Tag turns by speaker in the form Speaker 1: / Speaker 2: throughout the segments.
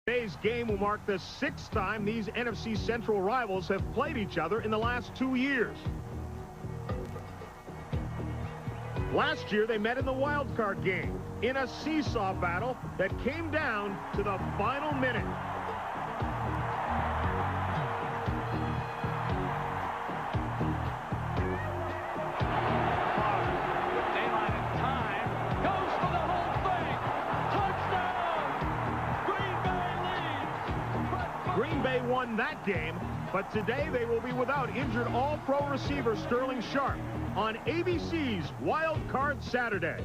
Speaker 1: Today's game will mark the 6th time these NFC Central rivals have played each other in the last 2 years. Last year, they met in the wild card game in a seesaw battle that came down to the final minute. Green Bay won that game, but today they will be without injured All-Pro receiver Sterling Sharpe on ABC's Wild Card Saturday.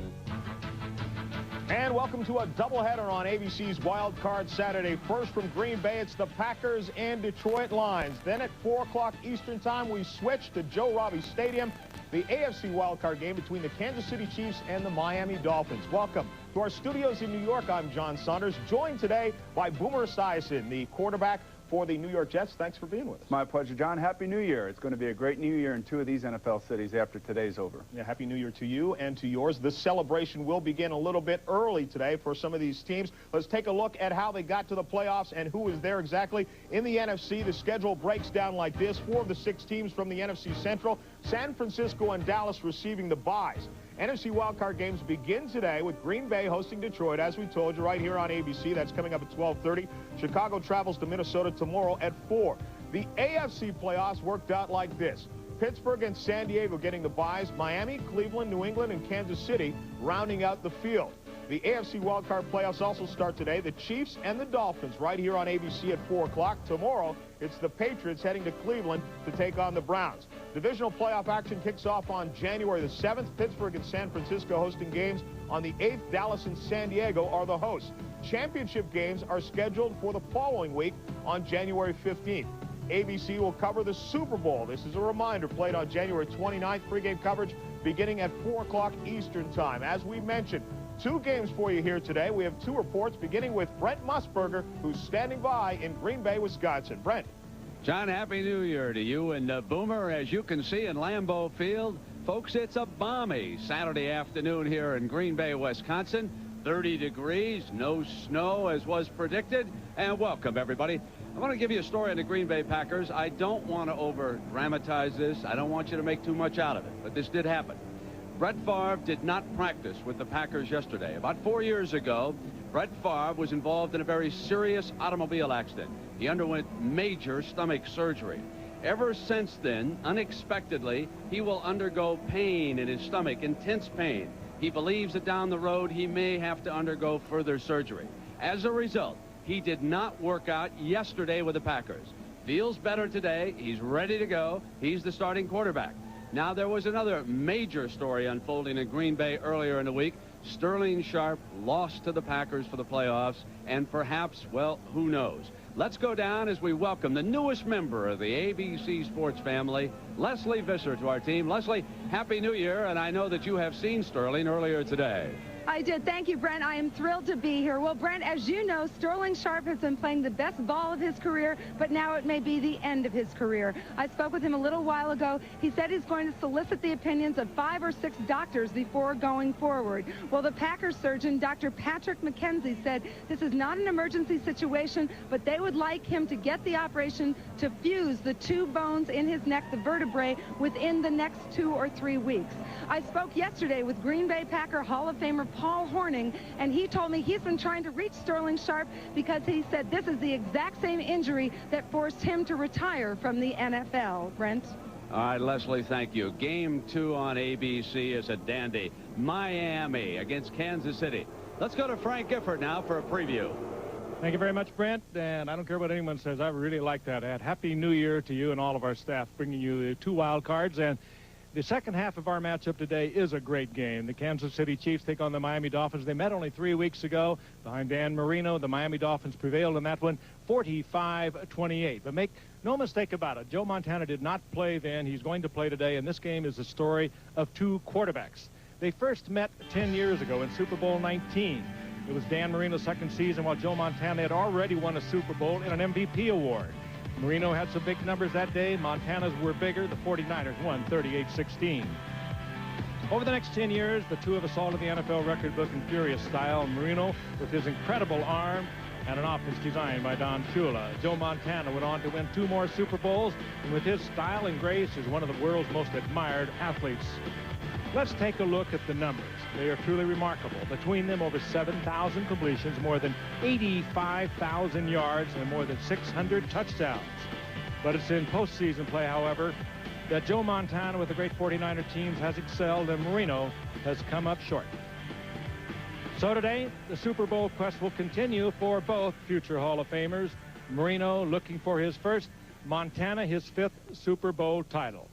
Speaker 1: And welcome to a doubleheader on ABC's Wild Card Saturday. First from Green Bay, it's the Packers and Detroit Lions. Then at 4 o'clock Eastern Time, we switch to Joe Robbie Stadium, the AFC Wild Card game between the Kansas City Chiefs and the Miami Dolphins. Welcome to our studios in New York. I'm John Saunders, joined today by Boomer Esiason, the quarterback for the New York Jets. Thanks for being with us.
Speaker 2: My pleasure, John. Happy New Year. It's going to be a great New Year in 2 of these NFL cities after today's over.
Speaker 1: Yeah, Happy New Year to you and to yours. The celebration will begin a little bit early today for some of these teams. Let's take a look at how they got to the playoffs and who is there exactly. In the NFC, the schedule breaks down like this. 4 of the 6 teams from the NFC Central, San Francisco and Dallas receiving the byes. NFC wildcard games begin today with Green Bay hosting Detroit, as we told you, right here on ABC. That's coming up at 12:30. Chicago travels to Minnesota tomorrow at 4. The AFC playoffs worked out like this. Pittsburgh and San Diego getting the byes. Miami, Cleveland, New England, and Kansas City rounding out the field. The AFC wildcard playoffs also start today. The Chiefs and the Dolphins right here on ABC at 4 o'clock. Tomorrow, it's the Patriots heading to Cleveland to take on the Browns. Divisional playoff action kicks off on January the 7th. Pittsburgh and San Francisco hosting games on the 8th. Dallas and San Diego are the hosts. Championship games are scheduled for the following week on January 15th. ABC will cover the Super Bowl. This is a reminder, played on January 29th. Pregame coverage beginning at 4 o'clock Eastern Time. As we mentioned, 2 games for you here today. We have 2 reports, beginning with Brent Musburger, who's standing by in Green Bay, Wisconsin. Brent.
Speaker 3: John, Happy New Year to you and Boomer. As you can see in Lambeau Field, folks, it's a balmy Saturday afternoon here in Green Bay, Wisconsin. 30 degrees, no snow as was predicted, and welcome everybody. I want to give you a story on the Green Bay Packers. I don't want to over-dramatize this. I don't want you to make too much out of it, but this did happen. Brett Favre did not practice with the Packers yesterday. About 4 years ago, Brett Favre was involved in a very serious automobile accident. He underwent major stomach surgery. Ever since then, unexpectedly, he will undergo pain in his stomach, intense pain. He believes that down the road he may have to undergo further surgery. As a result, he did not work out yesterday with the Packers. Feels better today. He's ready to go. He's the starting quarterback. Now, there was another major story unfolding in Green Bay earlier in the week. Sterling Sharpe lost to the Packers for the playoffs, and perhaps, well, who knows? Let's go down as we welcome the newest member of the ABC Sports family, Leslie Visser, to our team. Leslie, Happy New Year, and I know that you have seen Sterling earlier today.
Speaker 4: I did. Thank you, Brent. I am thrilled to be here. Well, Brent, as you know, Sterling Sharpe has been playing the best ball of his career, but now it may be the end of his career. I spoke with him a little while ago. He said he's going to solicit the opinions of 5 or 6 doctors before going forward. Well, the Packers surgeon, Dr. Patrick McKenzie, said this is not an emergency situation, but they would like him to get the operation to fuse the 2 bones in his neck, the vertebrae, within the next 2 or 3 weeks. I spoke yesterday with Green Bay Packer Hall of Famer Paul Hornung, and he told me he's been trying to reach Sterling Sharpe because he said this is the exact same injury that forced him to retire from the NFL. Brent?
Speaker 3: All right, Leslie, thank you. Game 2 on ABC is a dandy. Miami against Kansas City. Let's go to Frank Gifford now for a preview.
Speaker 5: Thank you very much, Brent, and I don't care what anyone says. I really like that ad. Happy New Year to you and all of our staff, bringing you the 2 wild cards. And the second half of our matchup today is a great game. The Kansas City Chiefs take on the Miami Dolphins. They met only 3 weeks ago behind Dan Marino. The Miami Dolphins prevailed in that one 45-28. But make no mistake about it, Joe Montana did not play then. He's going to play today, and this game is the story of 2 quarterbacks. They first met 10 years ago in Super Bowl 19. It was Dan Marino's second season, while Joe Montana had already won a Super Bowl and an MVP award. Marino had some big numbers that day. Montana's were bigger. The 49ers won 38-16. Over the next 10 years, the 2 of us all to the NFL record book in furious style. Marino, with his incredible arm, and an offense designed by Don Shula. Joe Montana went on to win 2 more Super Bowls, and with his style and grace is one of the world's most admired athletes. Let's take a look at the numbers. They are truly remarkable. Between them, over 7,000 completions, more than 85,000 yards, and more than 600 touchdowns. But it's in postseason play, however, that Joe Montana with the great 49er teams has excelled, and Marino has come up short. So today, the Super Bowl quest will continue for both future Hall of Famers. Marino looking for his first, Montana his 5th Super Bowl title.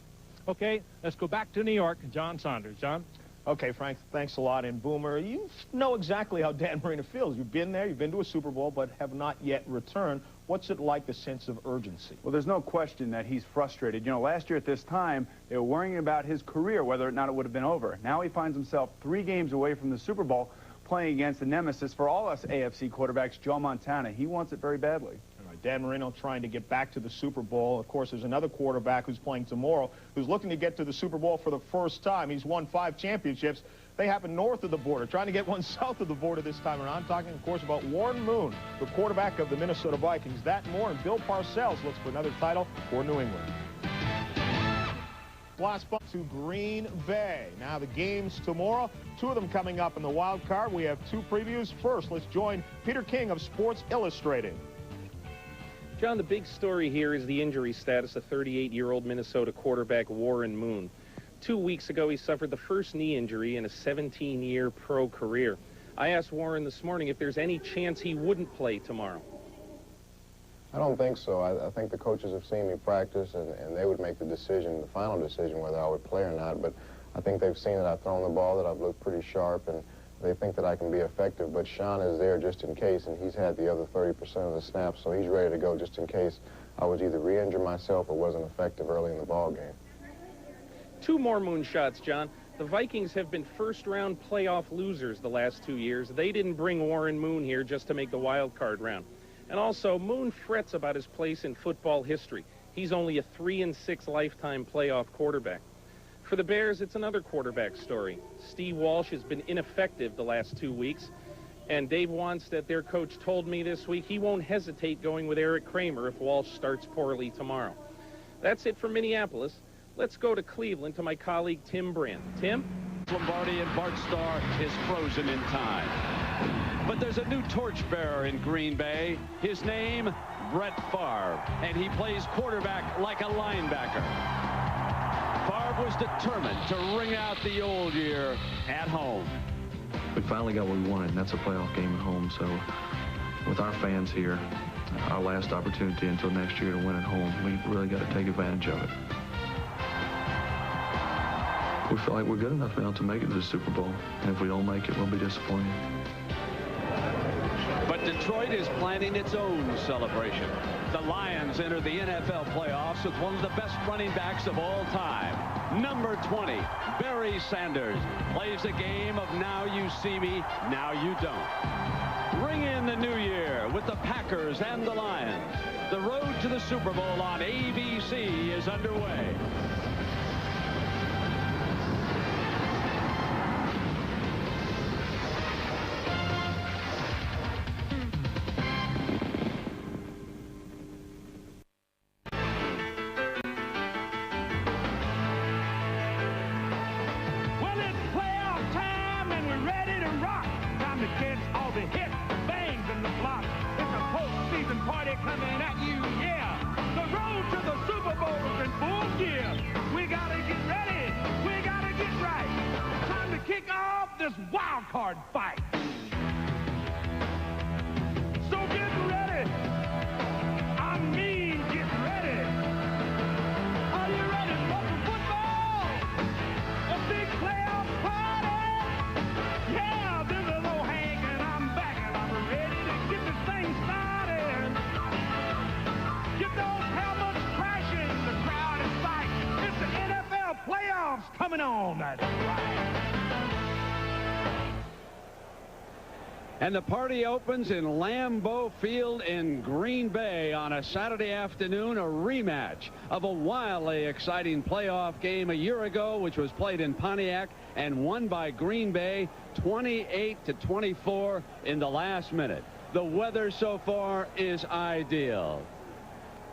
Speaker 5: Okay, let's go back to New York. John Saunders. John?
Speaker 1: Okay, Frank, thanks a lot. And Boomer, you know exactly how Dan Marino feels. You've been there, you've been to a Super Bowl, but have not yet returned. What's it like, the sense of urgency?
Speaker 2: Well, there's no question that he's frustrated. You know, last year at this time, they were worrying about his career, whether or not it would have been over. Now he finds himself 3 games away from the Super Bowl, playing against the nemesis for all us AFC quarterbacks, Joe Montana. He wants it very badly.
Speaker 1: All right, Dan Marino trying to get back to the Super Bowl. Of course, there's another quarterback who's playing tomorrow who's looking to get to the Super Bowl for the first time. He's won 5 championships. They happen north of the border, trying to get one south of the border this time around. I'm talking, of course, about Warren Moon, the quarterback of the Minnesota Vikings. That and more, and Bill Parcells looks for another title for New England. Last bump to Green Bay. Now the games tomorrow, 2 of them coming up in the wild card. We have 2 previews. First, let's join Peter King of Sports Illustrated.
Speaker 6: John, the big story here is the injury status of 38-year-old Minnesota quarterback Warren Moon. 2 weeks ago, he suffered the first knee injury in a 17-year pro career. I asked Warren this morning if there's any chance he wouldn't play tomorrow.
Speaker 7: I don't think so. I think the coaches have seen me practice, and they would make the decision, the final decision, whether I would play or not. But I think they've seen that I've thrown the ball, that I've looked pretty sharp, and they think that I can be effective. But Sean is there just in case, and he's had the other 30% of the snaps, so he's ready to go just in case I was either re-injure myself or wasn't effective early in the ball game.
Speaker 6: 2 more moonshots, John. The Vikings have been first-round playoff losers the last 2 years. They didn't bring Warren Moon here just to make the wild card round. And also, Moon frets about his place in football history. He's only a 3-6 lifetime playoff quarterback. For the Bears, it's another quarterback story. Steve Walsh has been ineffective the last 2 weeks. And Dave Wannstedt, their coach, told me this week he won't hesitate going with Eric Kramer if Walsh starts poorly tomorrow. That's it from Minneapolis. Let's go to Cleveland to my colleague Tim Brandt. Tim?
Speaker 3: Lombardi and Bart Starr is frozen in time. But there's a new torchbearer in Green Bay. His name, Brett Favre. And he plays quarterback like a linebacker. Favre was determined to ring out the old year at home.
Speaker 8: We finally got what we wanted, and that's a playoff game at home. So with our fans here, our last opportunity until next year to win at home, we really got to take advantage of it. We feel like we're good enough now to make it to the Super Bowl. And if we don't make it, we'll be disappointed.
Speaker 3: But Detroit is planning its own celebration. The Lions enter the NFL playoffs with one of the best running backs of all time. Number 20, Barry Sanders, plays a game of now you see me, now you don't. Ring in the new year with the Packers and the Lions. The road to the Super Bowl on ABC is underway.
Speaker 5: Coming on, that's right.
Speaker 3: And the party opens in Lambeau Field in Green Bay on a Saturday afternoon, a rematch of a wildly exciting playoff game a year ago, which was played in Pontiac and won by Green Bay 28-24 in the last minute. The weather so far is ideal.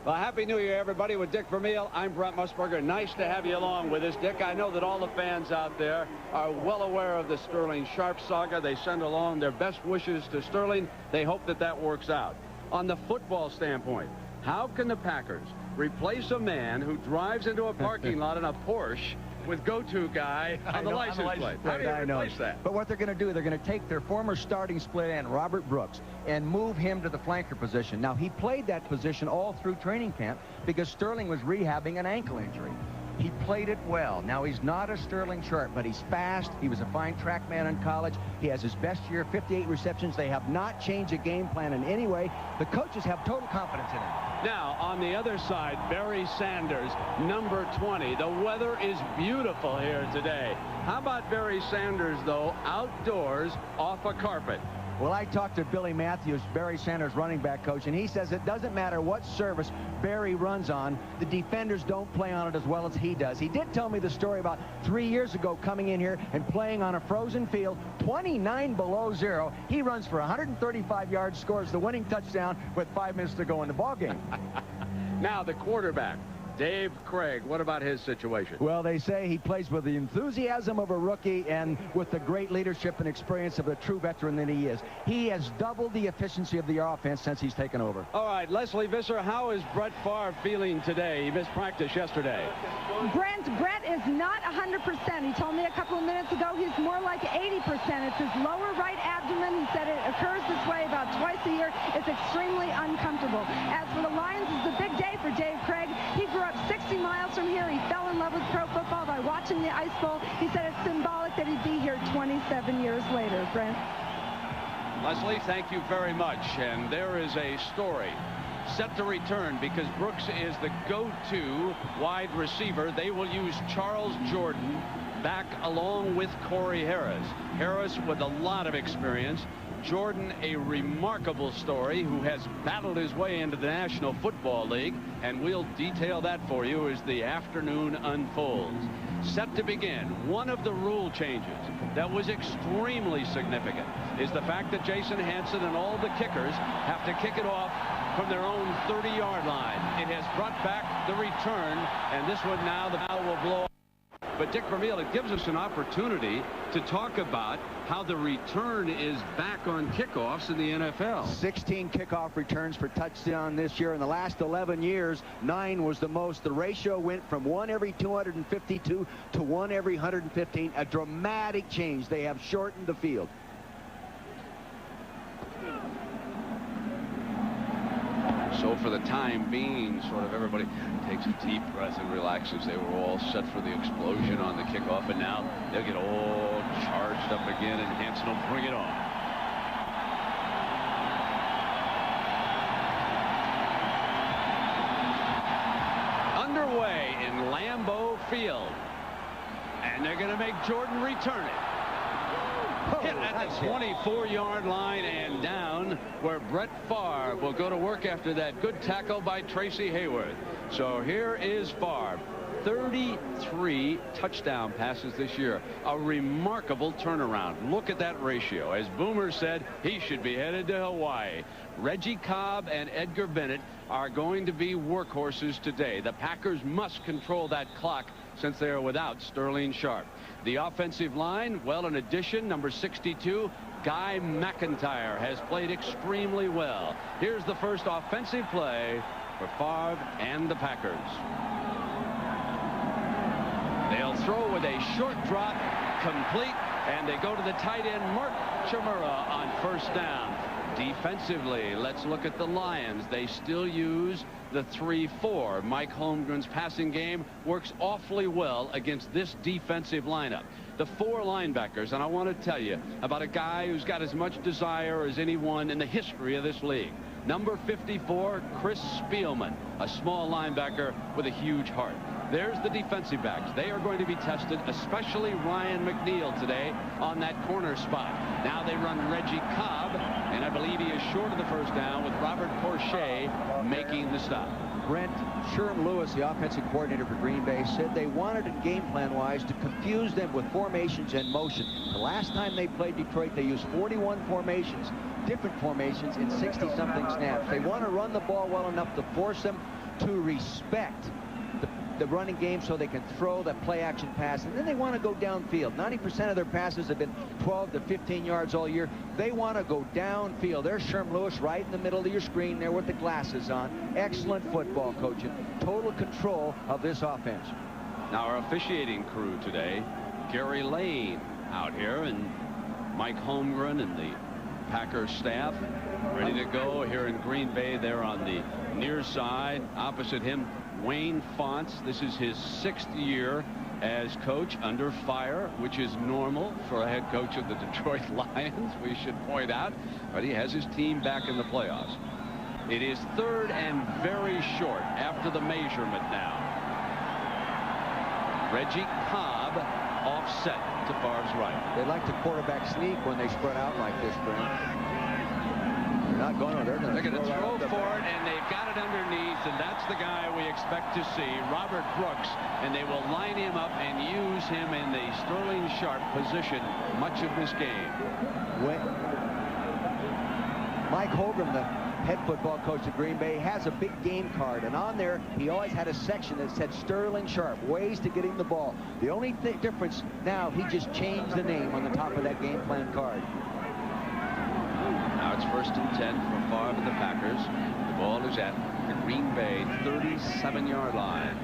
Speaker 3: Well, Happy New Year, everybody. With Dick Vermeil, I'm Brent Musburger. Nice to have you along with us, Dick. I know that all the fans out there are well aware of the Sterling Sharp saga. They send along their best wishes to Sterling. They hope that that works out. On the football standpoint, how can the Packers replace a man who drives into a parking lot in a Porsche with go-to guy on the license plate? How do you replace that?
Speaker 9: But what they're going to do, they're going to take their former starting split end, Robert Brooks, and move him to the flanker position. Now, he played that position all through training camp because Sterling was rehabbing an ankle injury. He played it well. Now, he's not a Sterling Sharp, but he's fast. He was a fine track man in college. He has his best year, 58 receptions. They have not changed the game plan in any way. The coaches have total confidence in him.
Speaker 3: Now, on the other side, Barry Sanders, number 20. The weather is beautiful here today. How about Barry Sanders, though, outdoors off a carpet?
Speaker 9: Well, I talked to Billy Matthews, Barry Sanders' running back coach, and he says it doesn't matter what surface Barry runs on, the defenders don't play on it as well as he does. He did tell me the story about 3 years ago coming in here and playing on a frozen field, 29 below zero. He runs for 135 yards, scores the winning touchdown with 5 minutes to go in the ballgame.
Speaker 3: Now, the quarterback, Dave Krieg. What about his situation?
Speaker 9: Well, they say he plays with the enthusiasm of a rookie and with the great leadership and experience of a true veteran that he is. He has doubled the efficiency of the offense since he's taken over.
Speaker 3: All right, Leslie Visser, how is Brett Favre feeling today? He missed practice yesterday.
Speaker 4: Brett is not 100%. He told me a couple of minutes ago he's more like 80%. It's his lower right abdomen. He said it occurs this way about twice a year. It's extremely uncomfortable. As for the Lions, it's a big day for Dave Krieg. He grew up 60 miles from here. He fell in love with pro football by watching the Ice Bowl. He said it's symbolic that he'd be here 27 years later. Brent?
Speaker 3: Leslie, thank you very much. And there is a story set to return because Brooks is the go-to wide receiver. They will use Charles Jordan back along with Corey Harris. Harris with a lot of experience. Jordan, a remarkable story, who has battled his way into the National Football League, and we'll detail that for you as the afternoon unfolds. Set to begin, one of the rule changes that was extremely significant is the fact that Jason Hanson and all the kickers have to kick it off from their own 30-yard line. It has brought back the return, and this one now the ball will blow. But Dick Vermeil, it gives us an opportunity to talk about how the return is back on kickoffs in the NFL.
Speaker 9: 16 kickoff returns for touchdown this year. In the last 11 years, 9 was the most. The ratio went from 1 every 252 to 1 every 115. A dramatic change. They have shortened the field.
Speaker 3: So for the time being, sort of everybody takes a deep breath and relaxes. They were all set for the explosion on the kickoff, and now they'll get all charged up again, and Hanson will bring it on. Underway in Lambeau Field, and they're going to make Jordan return it. Hit at the 24-yard line and down, where Brett Favre will go to work after that good tackle by Tracy Hayward. So here is Favre. 33 touchdown passes this year. A remarkable turnaround. Look at that ratio. As Boomer said, he should be headed to Hawaii. Reggie Cobb and Edgar Bennett are going to be workhorses today. The Packers must control that clock since they are without Sterling Sharp. The offensive line, well, in addition, number 62, Guy McIntyre has played extremely well. Here's the first offensive play for Favre and the Packers. They'll throw with a short drop, complete, and they go to the tight end, Mark Chmura, on first down. Defensively, let's look at the Lions. They still use the 3-4. Mike Holmgren's passing game works awfully well against this defensive lineup. The 4 linebackers, and I want to tell you about a guy who's got as much desire as anyone in the history of this league. Number 54, Chris Spielman, a small linebacker with a huge heart. There's the defensive backs. They are going to be tested, especially Ryan McNeil today on that corner spot. Now they run Reggie Cobb, and I believe he is short of the first down with Robert Porcher making the stop.
Speaker 9: Brent, Sherm Lewis, the offensive coordinator for Green Bay, said they wanted it game plan-wise to confuse them with formations and motion. The last time they played Detroit, they used 41 formations. different formations in 60-something snaps. They want to run the ball well enough to force them to respect the running game so they can throw that play-action pass, and then they want to go downfield. 90% of their passes have been 12 to 15 yards all year. They want to go downfield. There's Sherm Lewis right in the middle of your screen there with the glasses on. Excellent football coaching. Total control of this offense.
Speaker 3: Now our officiating crew today, Gary Lane out here, and Mike Holmgren and the Packers staff ready to go here in Green Bay. There on the near side. Opposite him, Wayne Fonts. This is his 6th year as coach under fire, which is normal for a head coach of the Detroit Lions, we should point out. But he has his team back in the playoffs. It is 3rd and very short after the measurement now. Reggie Cobb offset to Favre's right.
Speaker 9: They like to quarterback sneak when they spread out like this, Brent. Not going to. They're going to
Speaker 3: throw for it, and they've got it underneath, and that's the guy we expect to see, Robert Brooks, and they will line him up and use him in the Sterling Sharp position much of this game.
Speaker 9: Mike Holmgren, the head football coach of Green Bay, has a big game card, and on there he always had a section that said Sterling Sharp, ways to get him the ball. The only difference now, he just changed the name on the top of that game plan card.
Speaker 3: Now it's 1st and 10 for Favre and the Packers. The ball is at the Green Bay 37-yard line.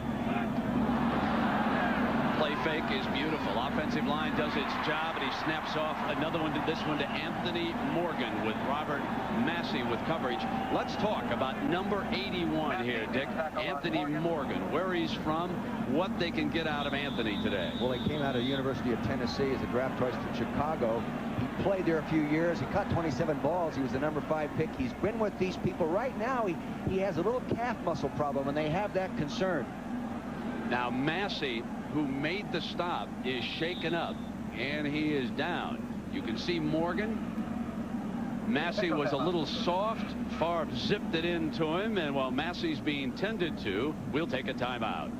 Speaker 3: Play fake is beautiful. Offensive line does its job, and he snaps off another one to this one to Anthony Morgan with Robert Massey with coverage. Let's talk about number 81 here, Dick. Anthony Morgan, where he's from, what they can get out of Anthony today.
Speaker 9: Well, he came out of the University of Tennessee as a draft choice from Chicago. He played there a few years. He caught 27 balls. He was the number 5 pick. He's been with these people. Right now, he has a little calf muscle problem, and they have that concern.
Speaker 3: Now, Massey, who made the stop, is shaken up, and he is down. You can see Morgan. Massey was a little soft. Favre zipped it into him, and while Massey's being tended to, we'll take a timeout.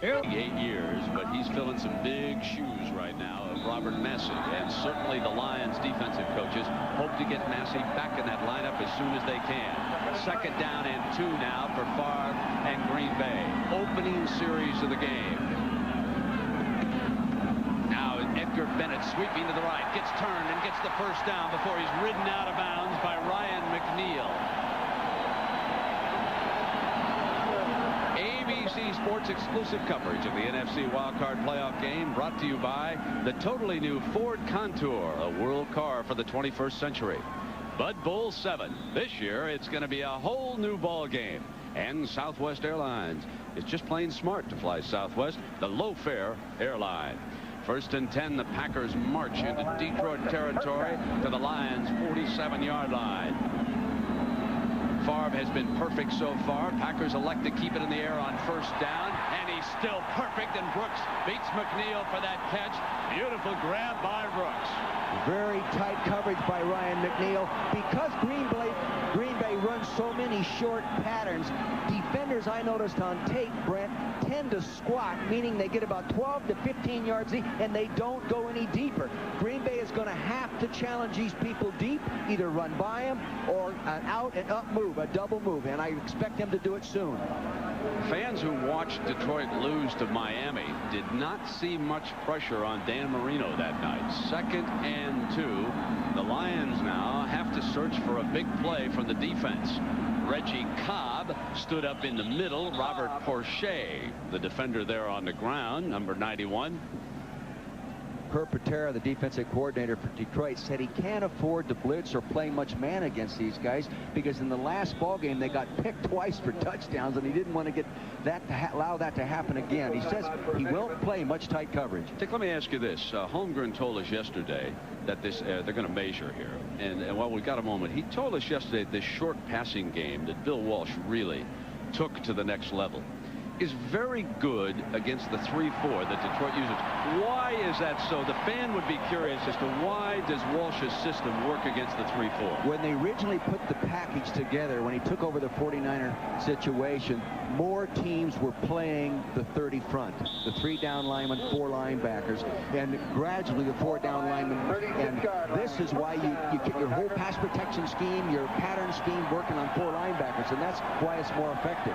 Speaker 3: 8 years, but he's filling some big shoes right now of Robert Massey, and certainly the Lions defensive coaches hope to get Massey back in that lineup as soon as they can. 2nd down and 2 now for Favre and Green Bay. Opening series of the game. Now Edgar Bennett sweeping to the right, gets turned and gets the 1st down before he's ridden out of bounds by Ryan McNeil. ABC Sports exclusive coverage of the NFC wildcard playoff game brought to you by the totally new Ford Contour, a world car for the 21st century. Bud Bull 7. This year, it's going to be a whole new ball game. And Southwest Airlines. It's just plain smart to fly Southwest, the low-fare airline. 1st and 10, the Packers march into Detroit territory to the Lions' 47-yard line. Favre has been perfect so far. Packers elect to keep it in the air on 1st down, and he's still perfect, and Brooks beats McNeil for that catch. Beautiful grab by Brooks.
Speaker 9: Very tight coverage by Ryan McNeil. Because Green Bay runs so many short patterns, defenders, I noticed on tape, Brent, tend to squat, meaning they get about 12 to 15 yards deep, and they don't go any deeper. Green Bay is going to have to challenge these people deep, either run by them or an out and up move, a double move, and I expect them to do it soon.
Speaker 3: Fans who watched Detroit lose to Miami did not see much pressure on Dan Marino that night. 2nd and 2. The Lions now have to search for a big play from the defense. Reggie Cobb stood up in the middle. Robert Porcher, the defender there on the ground, number 91.
Speaker 9: Curt Patera, the defensive coordinator for Detroit, said he can't afford to blitz or play much man against these guys because in the last ball game they got picked twice for touchdowns, and he didn't want to get that allow that to happen again. He says he won't play much tight coverage.
Speaker 3: Dick, let me ask you this. Holmgren told us yesterday that they're going to measure here, and while we got a moment, he told us yesterday this short passing game that Bill Walsh really took to the next level. is very good against the 3-4 that Detroit uses. Why is that so? The fan would be curious as to why does Walsh's system work against the 3-4?
Speaker 9: When they originally put the package together, when he took over the 49er situation, more teams were playing the 30 front, the 3 down linemen, 4 linebackers, and gradually the 4 down linemen. And this is why you get your whole pass protection scheme, your pattern scheme working on 4 linebackers, and that's why it's more effective.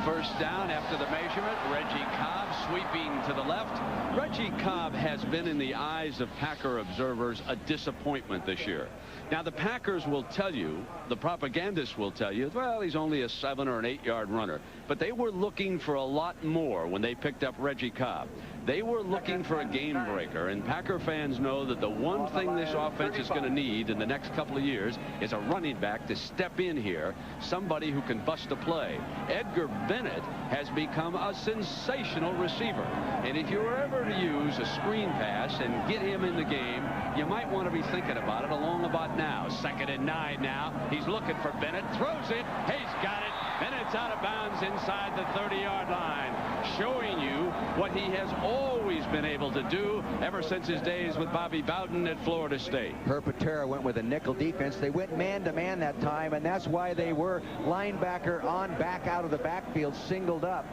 Speaker 3: First down after the measurement, Reggie Cobb sweeping to the left. Reggie Cobb has been in the eyes of Packer observers a disappointment this year. Now the Packers will tell you, the propagandists will tell you, well, he's only a 7 or an 8 yard runner. But they were looking for a lot more when they picked up Reggie Cobb. They were looking for a game breaker, and Packer fans know that the one thing this offense is going to need in the next couple of years is a running back to step in here, somebody who can bust a play. Edgar Bennett has become a sensational receiver, and if you were ever to use a screen pass and get him in the game, you might want to be thinking about it along about now. 2nd and 9 now. He's looking for Bennett, throws it, he's got it. Bennett's out of bounds inside the 30-yard line, showing you what he has always been able to do ever since his days with Bobby Bowden at Florida State.
Speaker 9: Herb Patera went with a nickel defense. They went man-to-man that time, and that's why they were linebacker on back out of the backfield, singled up.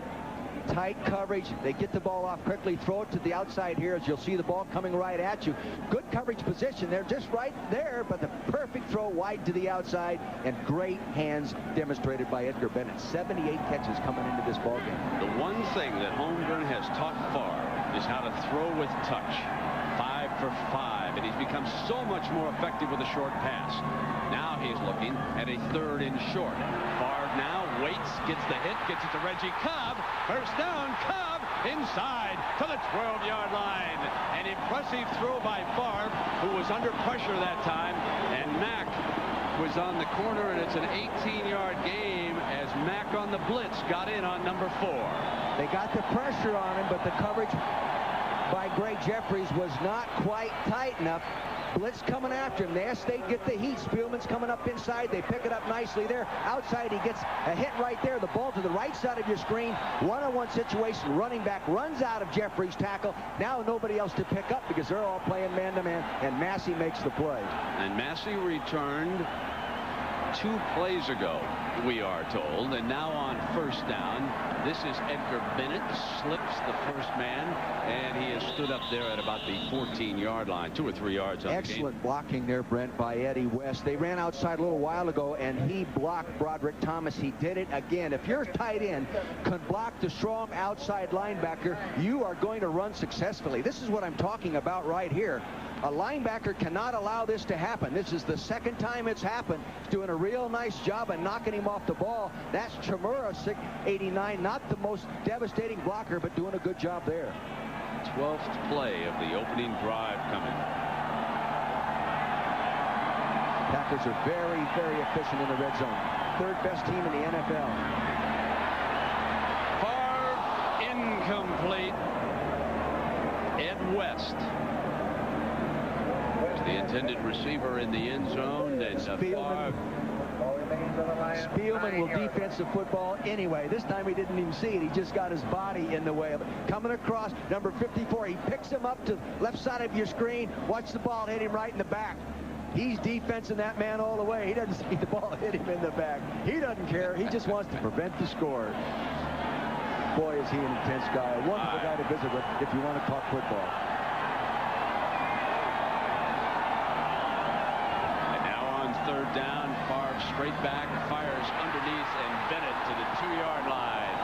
Speaker 9: Tight coverage. They get the ball off quickly, throw it to the outside here, as you'll see the ball coming right at you. Good coverage position. They're just right there, but the perfect throw wide to the outside, and great hands demonstrated by Edgar Bennett. 78 catches coming into this ball game.
Speaker 3: The one thing that Holmgren has taught Favre is how to throw with touch. 5 for 5, and he's become so much more effective with a short pass. Now he's looking at a 3rd and short. Favre now waits, gets the hit, gets it to Reggie Cobb. First down, Cobb inside to the 12-yard line. An impressive throw by Favre, who was under pressure that time, and Mack was on the corner, and it's an 18-yard game as Mack on the blitz got in on number 4.
Speaker 9: They got the pressure on him, but the coverage by Gray Jeffries was not quite tight enough. Blitz coming after him. Yes, they get the heat. Spielman's coming up inside. They pick it up nicely there. Outside, he gets a hit right there. The ball to the right side of your screen. One-on-one situation. Running back runs out of Jeffries' tackle. Now nobody else to pick up because they're all playing man-to-man, and Massey makes the play.
Speaker 3: And Massey returned 2 plays ago, we are told, and now on first down, this is Edgar Bennett, slips the first man, and he has stood up there at about the 14-yard line, 2 or 3 yards on the game.
Speaker 9: Excellent blocking there, Brent, by Eddie West. They ran outside a little while ago, and he blocked Broderick Thomas. He did it again. If your tight end can block the strong outside linebacker, you are going to run successfully. This is what I'm talking about right here. A linebacker cannot allow this to happen. This is the 2nd time it's happened. He's doing a real nice job of knocking him off the ball. That's Chimura, 89, not the most devastating blocker, but doing a good job there.
Speaker 3: 12th play of the opening drive coming.
Speaker 9: Packers are very, very efficient in the red zone. 3rd best team in the NFL.
Speaker 3: Favre incomplete. Ed West, the intended receiver in the end zone, and Favre.
Speaker 9: Spielman will defensive football anyway. This time he didn't even see it. He just got his body in the way of it. Coming across, number 54. He picks him up to left side of your screen. Watch the ball hit him right in the back. He's defensing that man all the way. He doesn't see the ball hit him in the back. He doesn't care. He just wants to prevent the score. Boy, is he an intense guy. A wonderful guy to visit with if you want to talk football.
Speaker 3: Third down, Favre straight back, fires underneath, and Bennett to the 2-yard line.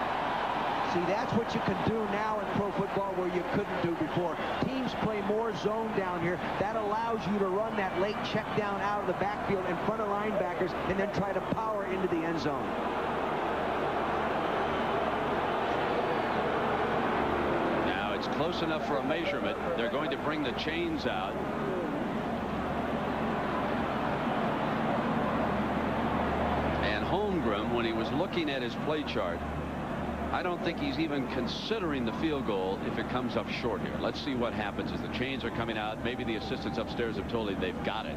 Speaker 9: See, that's what you can do now in pro football where you couldn't do before. Teams play more zone down here. That allows you to run that late check down out of the backfield in front of linebackers and then try to power into the end zone.
Speaker 3: Now it's close enough for a measurement. They're going to bring the chains out. Holmgren, when he was looking at his play chart, I don't think he's even considering the field goal if it comes up short here. Let's see what happens as the chains are coming out. Maybe the assistants upstairs have told him they've got it,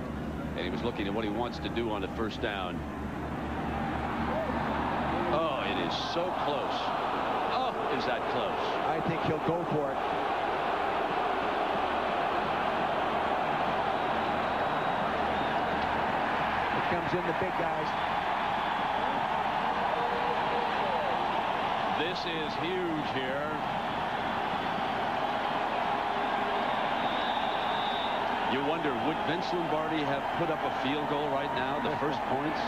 Speaker 3: and he was looking at what he wants to do on the first down. Oh, it is so close. Oh, is that close?
Speaker 9: I think he'll go for it. Here comes in the big guys.
Speaker 3: This is huge here. You wonder, would Vince Lombardi have put up a field goal right now, the first points?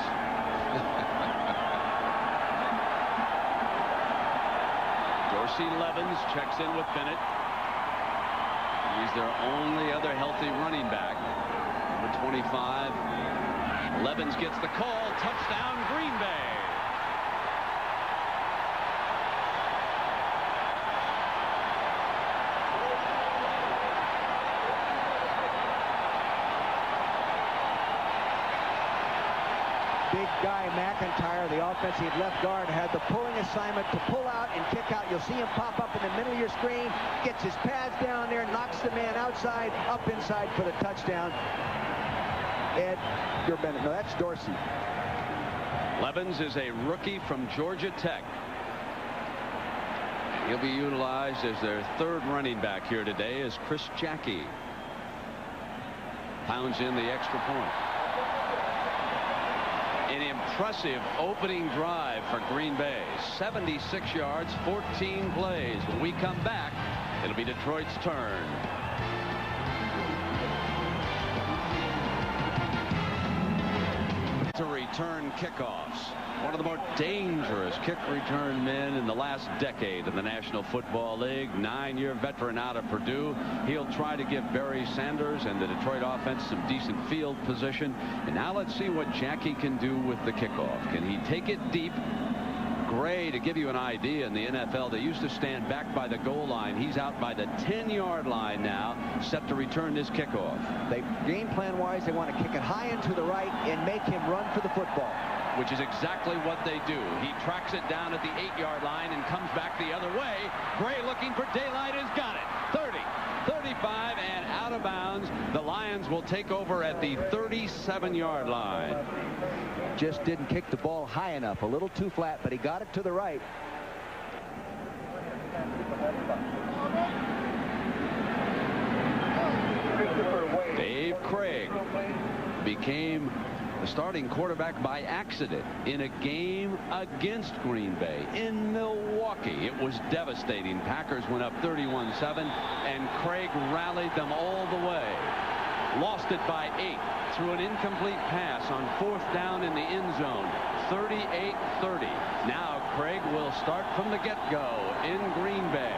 Speaker 3: Dorsey Levens checks in with Bennett. He's their only other healthy running back. Number 25. Levens gets the call. Touchdown, Green Bay.
Speaker 9: Big guy McIntyre, the offensive left guard, had the pulling assignment to pull out and kick out. You'll see him pop up in the middle of your screen, gets his pads down there, knocks the man outside, up inside for the touchdown. Ed, you're Bennett. No, that's Dorsey.
Speaker 3: Levens is a rookie from Georgia Tech. He'll be utilized as their third running back here today as Chris Jackie pounds in the extra point. An impressive opening drive for Green Bay. 76 yards, 14 plays. When we come back, it'll be Detroit's turn. To return kickoffs. One of the more dangerous kick return men in the last decade in the National Football League. 9-year veteran out of Purdue. He'll try to give Barry Sanders and the Detroit offense some decent field position. And now let's see what Jackie can do with the kickoff. Can he take it deep? Gray, to give you an idea, in the NFL, they used to stand back by the goal line. He's out by the 10-yard line now, set to return this kickoff.
Speaker 9: They, game plan-wise, they want to kick it high and to the right and make him run for the football.
Speaker 3: Which is exactly what they do. He tracks it down at the 8-yard line and comes back the other way. Gray looking for daylight, has got it. 30, 35, and out of bounds. The Lions will take over at the 37-yard line.
Speaker 9: Just didn't kick the ball high enough. A little too flat, but he got it to the right.
Speaker 3: Dave Craig became the starting quarterback by accident in a game against Green Bay in Milwaukee. It was devastating. Packers went up 31-7, and Craig rallied them all the way. Lost it by 8 through an incomplete pass on 4th down in the end zone. 38-30. Now Craig will start from the get-go in Green Bay.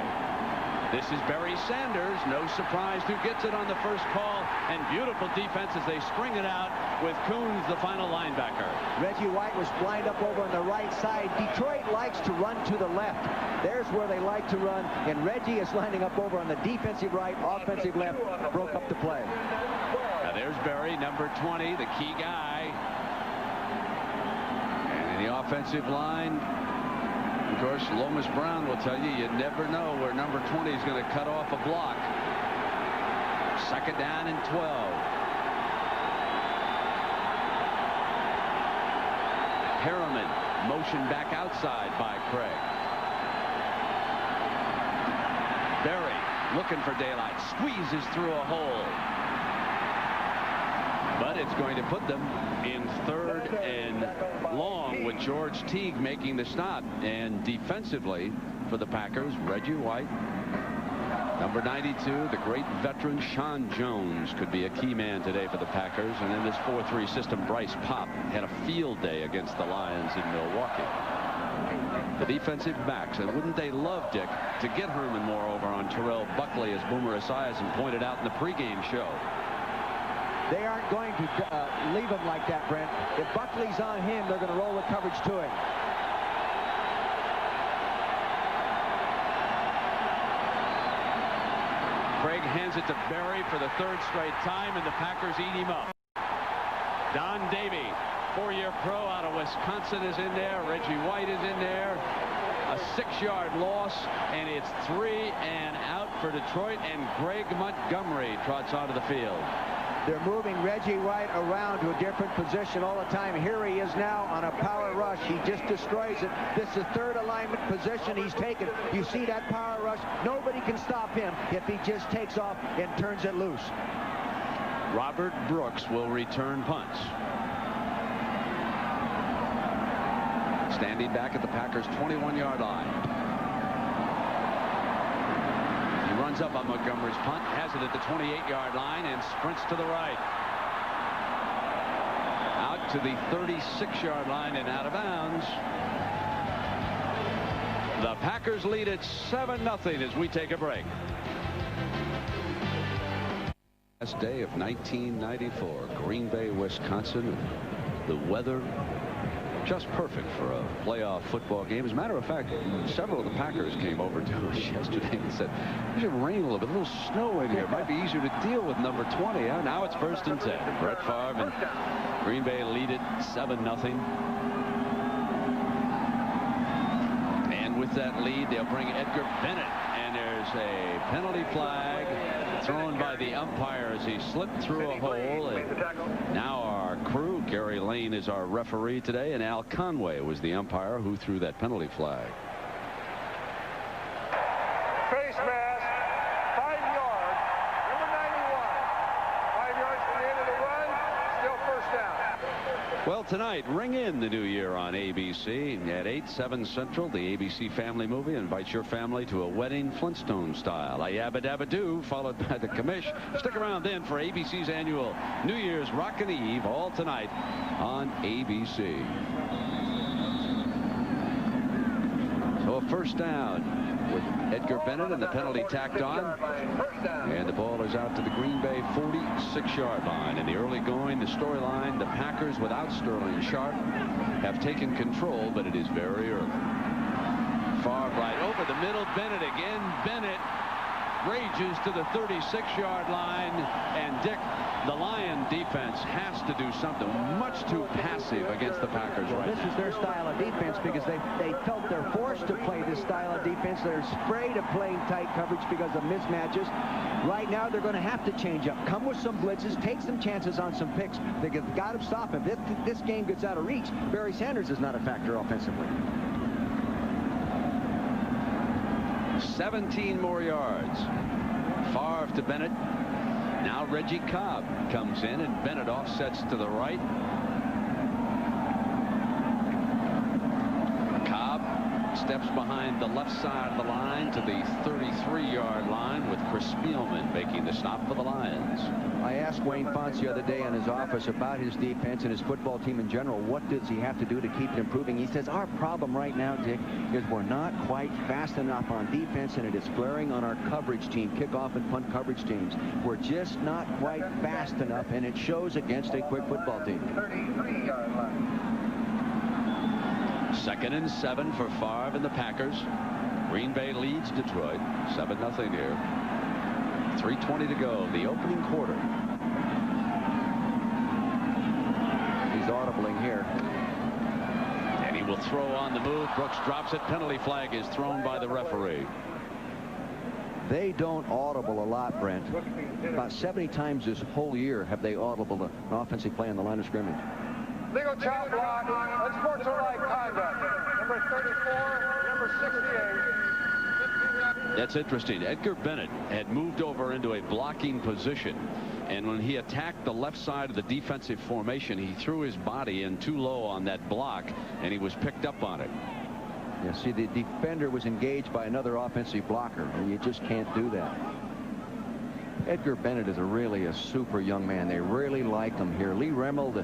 Speaker 3: This is Barry Sanders. No surprise who gets it on the first call. And beautiful defense as they string it out with Coons, the final linebacker.
Speaker 9: Reggie White was lined up over on the right side. Detroit likes to run to the left. There's where they like to run. And Reggie is lining up over on the defensive right, offensive left. Broke up the play.
Speaker 3: Now there's Barry, number 20, the key guy. And in the offensive line, of course, Lomas Brown will tell you, you never know where number 20 is going to cut off a block. 2nd down and 12. Harriman motioned back outside by Craig. Barry looking for daylight, squeezes through a hole. But it's going to put them in 3rd and long with George Teague making the stop. And defensively for the Packers, Reggie White, number 92, the great veteran Sean Jones could be a key man today for the Packers. And in this 4-3 system, Bryce Popp had a field day against the Lions in Milwaukee. The defensive backs, and wouldn't they love, Dick, to get Herman Moore over on Terrell Buckley, as Boomer Esiason pointed out in the pregame show.
Speaker 9: They aren't going to leave him like that, Brent. If Buckley's on him, they're going to roll the coverage to him.
Speaker 3: Craig hands it to Barry for the 3rd straight time, and the Packers eat him up. Don Davey, 4-year pro out of Wisconsin, is in there. Reggie White is in there. A 6-yard loss, and it's 3 and out for Detroit, and Greg Montgomery trots onto the field.
Speaker 9: They're moving Reggie White around to a different position all the time. Here he is now on a power rush. He just destroys it. This is third alignment position he's taken. You see that power rush? Nobody can stop him if he just takes off and turns it loose.
Speaker 3: Robert Brooks will return punts. Standing back at the Packers' 21-yard line. He runs up on Montgomery's punt, has it at the 28-yard line, and sprints to the right. Out to the 36-yard line and out of bounds. The Packers lead at 7-0 as we take a break. Last day of 1994, Green Bay, Wisconsin. The weather just perfect for a playoff football game. As a matter of fact, several of the Packers came over to us yesterday and said, it should rain a little snow in here. It might be easier to deal with number 20. Now it's 1st and 10. Brett Favre and Green Bay lead it 7-0. And with that lead, they'll bring Edgar Bennett. And there's a penalty flag thrown by the umpire as he slipped through a hole. And now our crew, Gary Lane is our referee today, and Al Conway was the umpire who threw that penalty flag.
Speaker 10: Face mask, 5 yards, number 91. 5 yards from the end of the run, still first down.
Speaker 3: Well, tonight, ring in the new year on ABC at 8/7 Central. The ABC Family Movie invites your family to a wedding Flintstone style. A yabba dabba doo, followed by the commish. Stick around then for ABC's annual New Year's Rockin' Eve, all tonight on ABC. So a first down with Edgar Bennett and the penalty tacked on. And the ball is out to the Green Bay 46-yard line. In the early going, the storyline, the Packers without Sterling Sharpe have taken control, but it is very early. Favre right over the middle. Bennett again. Bennett rages to the 36-yard line, and Dick, the Lion defense has to do something. Much too passive against the Packers right now.
Speaker 9: This is their style of defense because they felt they're forced to play this style of defense. They're afraid of playing tight coverage because of mismatches. Right now, they're going to have to change up. Come with some blitzes, take some chances on some picks. They've got to stop him. If this game gets out of reach, Barry Sanders is not a factor offensively.
Speaker 3: 17 more yards. Favre to Bennett. Now Reggie Cobb comes in, and Bennett offsets to the right. Cobb steps behind the left side of the line to the 33-yard line, with Chris Spielman making the stop for the Lions.
Speaker 9: I asked Wayne Fonts the other day in his office about his defense and his football team in general. What does he have to do to keep it improving? He says, our problem right now, Dick, is we're not quite fast enough on defense, and it is flaring on our coverage team, kickoff and punt coverage teams. We're just not quite fast enough, and it shows against a quick football team.
Speaker 10: 33-yard line.
Speaker 3: 2nd and 7 for Favre and the Packers. Green Bay leads Detroit 7-0 here. 3:20 to go, the opening quarter.
Speaker 9: He's audibling here.
Speaker 3: And he will throw on the move. Brooks drops it. Penalty flag is thrown by the referee.
Speaker 9: They don't audible a lot, Brent. About 70 times this whole year have they audibled an offensive play on the line of scrimmage.
Speaker 10: Legal chop block, unsportsmanlike conduct. Number 34, number 68.
Speaker 3: That's interesting. Edgar Bennett had moved over into a blocking position, and when he attacked the left side of the defensive formation, he threw his body in too low on that block, and he was picked up on it.
Speaker 9: Yeah, see, the defender was engaged by another offensive blocker, and you just can't do that. Edgar Bennett is really a super young man. They really like him here. Lee Remmel, the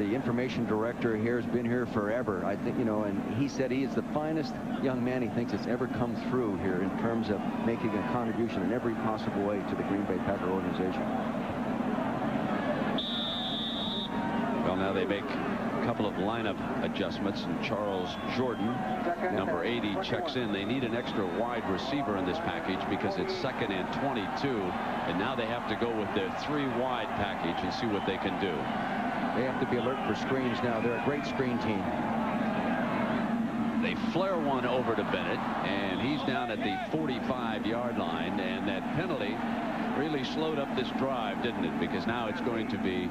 Speaker 9: information director here, has been here forever. I think, you know, and he said he is the finest young man he thinks that's ever come through here in terms of making a contribution in every possible way to the Green Bay Packer organization.
Speaker 3: Well, now they make a couple of lineup adjustments, and Charles Jordan, number 80, checks in. They need an extra wide receiver in this package because it's 2nd and 22, and now they have to go with their 3-wide package and see what they can do.
Speaker 9: They have to be alert for screens now. They're a great screen team.
Speaker 3: They flare one over to Bennett, and he's down at the 45-yard line, and that penalty Really slowed up this drive, didn't it? Because now it's going to be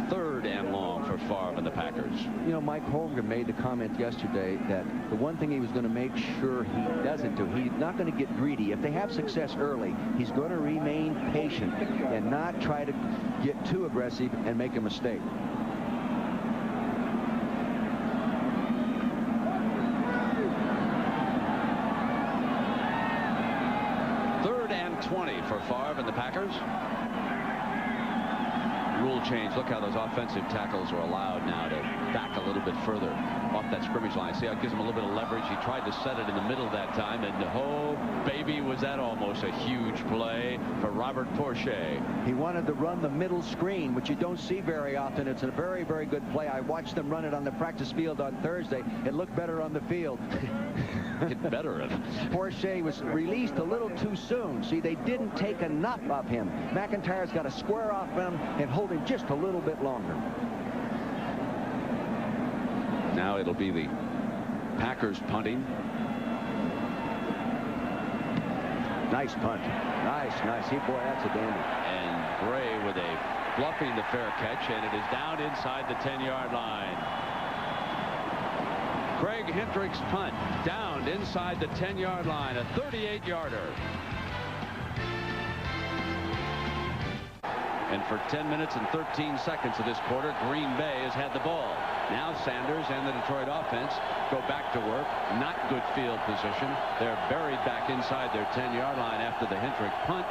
Speaker 3: 3rd and long for Favre and the Packers.
Speaker 9: You know, Mike Holmgren made the comment yesterday that the one thing he was going to make sure he doesn't do, he's not going to get greedy. If they have success early, he's going to remain patient and not try to get too aggressive and make a mistake.
Speaker 3: For Favre and the Packers. Rule change. Look how those offensive tackles are allowed now to back a little bit further off that scrimmage line. See how it gives him a little bit of leverage. He tried to set it in the middle that time, and oh baby, was that almost a huge play for Robert Porcher.
Speaker 9: He wanted to run the middle screen, which you don't see very often. It's a very, very good play. I watched them run it on the practice field on Thursday. It looked better on the field.
Speaker 3: It better have.
Speaker 9: Porcher was released a little too soon. See, they didn't take enough of him. McIntyre's got to square off him and hold him just a little bit longer.
Speaker 3: Now it'll be the Packers punting.
Speaker 9: Nice punt. Nice. Boy, that's a dandy.
Speaker 3: And Gray with a bluffing the fair catch, and it is down inside the 10-yard line. Craig Hendricks punt down inside the 10-yard line, a 38-yarder. And for 10 minutes and 13 seconds of this quarter, Green Bay has had the ball. Now Sanders and the Detroit offense go back to work. Not good field position. They're buried back inside their 10-yard line after the Hendrick punt.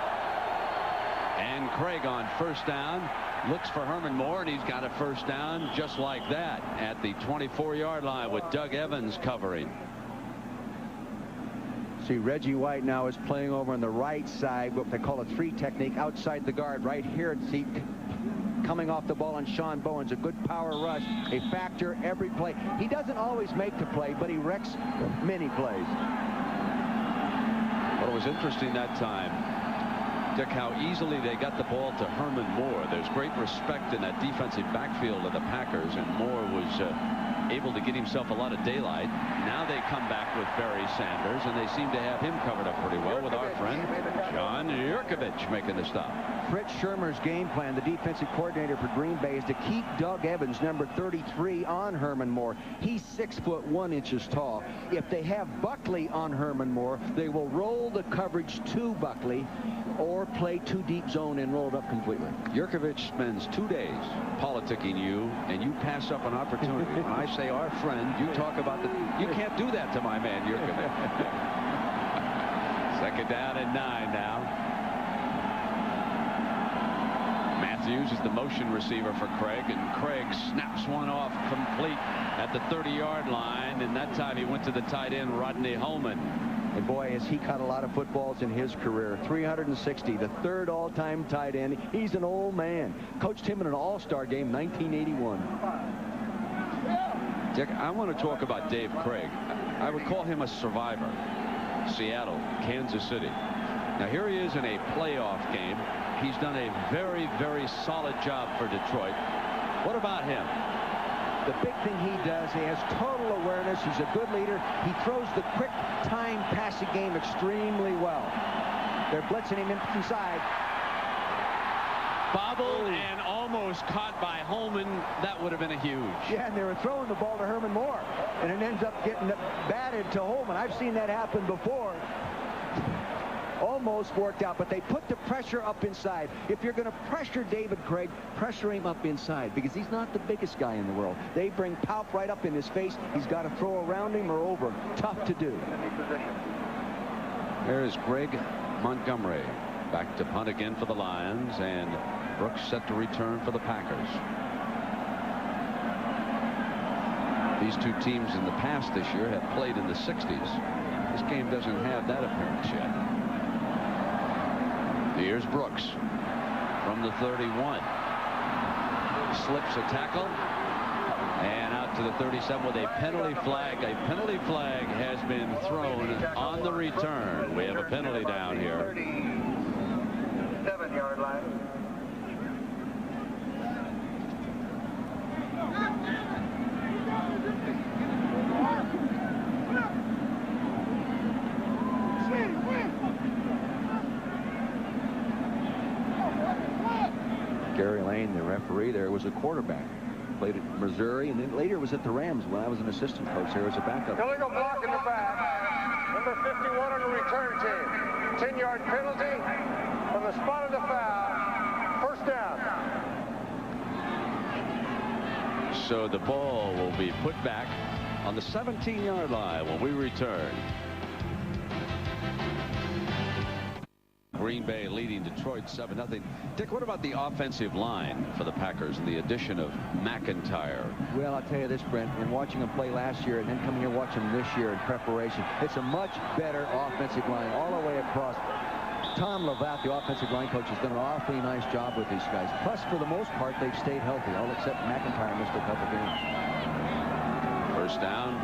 Speaker 3: And Craig on first down looks for Herman Moore, and he's got a first down just like that at the 24-yard line with Doug Evans covering.
Speaker 9: See, Reggie White now is playing over on the right side, what they call a 3 technique, outside the guard right here. See, coming off the ball on Sean Bowens, a good power rush, a factor every play. He doesn't always make the play, but he wrecks many plays.
Speaker 3: Well, it was interesting that time, Dick, how easily they got the ball to Herman Moore. There's great respect in that defensive backfield of the Packers, and Moore was able to get himself a lot of daylight. Now they come back with Barry Sanders, and they seem to have him covered up pretty well with our friend John Yurkovich making the stop.
Speaker 9: Fritz Shermer's game plan, the defensive coordinator for Green Bay, is to keep Doug Evans, number 33, on Herman Moore. He's 6'1" tall. If they have Buckley on Herman Moore, they will roll the coverage to Buckley or play 2 deep zone and roll it up completely.
Speaker 3: Yurkovich spends 2 days politicking you, and you pass up an opportunity. When I say our friend, you talk about the... You can't do that to my man Yurkovich. 2nd down and 9 now. Matthews is the motion receiver for Craig, and Craig snaps one off complete at the 30-yard line, and that time he went to the tight end, Rodney Holman.
Speaker 9: And boy, has he caught a lot of footballs in his career. 360, the 3rd all-time tight end. He's an old man. Coached him in an all-star game, 1981.
Speaker 3: Dick, I want to talk about Dave Craig. I would call him a survivor. Seattle, Kansas City. Now here he is in a playoff game. He's done a very, very solid job for Detroit. What about him?
Speaker 9: The big thing he does, he has total awareness. He's a good leader. He throws the quick time passing game extremely well. They're blitzing him inside.
Speaker 3: Bobbled and almost caught by Holman. That would have been a huge.
Speaker 9: Yeah, and they were throwing the ball to Herman Moore, and it ends up getting batted to Holman. I've seen that happen before. Almost worked out, but they put the pressure up inside. If you're going to pressure David Craig, pressure him up inside, because he's not the biggest guy in the world. They bring Paup right up in his face. He's got to throw around him or over. Tough to do.
Speaker 3: There's Greg Montgomery back to punt again for the Lions, and Brooks set to return for the Packers. These two teams in the past this year have played in the 60s. This game doesn't have that appearance yet. Here's Brooks from the 31. Slips a tackle and out to the 37 with a penalty flag. A penalty flag has been thrown on the return. We have a penalty down here.
Speaker 10: 37-yard line.
Speaker 9: Wayne, the referee there, was a quarterback. Played at Missouri, and then later was at the Rams when I was an assistant coach there as a backup.
Speaker 10: Illegal block in the back. Number 51 on the return team. 10-yard penalty from the spot of the foul. First down.
Speaker 3: So the ball will be put back on the 17-yard line when we return. Green Bay leading Detroit 7-0. Dick, what about the offensive line for the Packers and the addition of McIntyre?
Speaker 9: Well, I'll tell you this, Brent, in watching him play last year and then coming here watching him this year in preparation, it's a much better offensive line all the way across. Tom Lavatt, the offensive line coach, has done an awfully nice job with these guys. Plus, for the most part, they've stayed healthy, all except McIntyre missed a couple games.
Speaker 3: First down.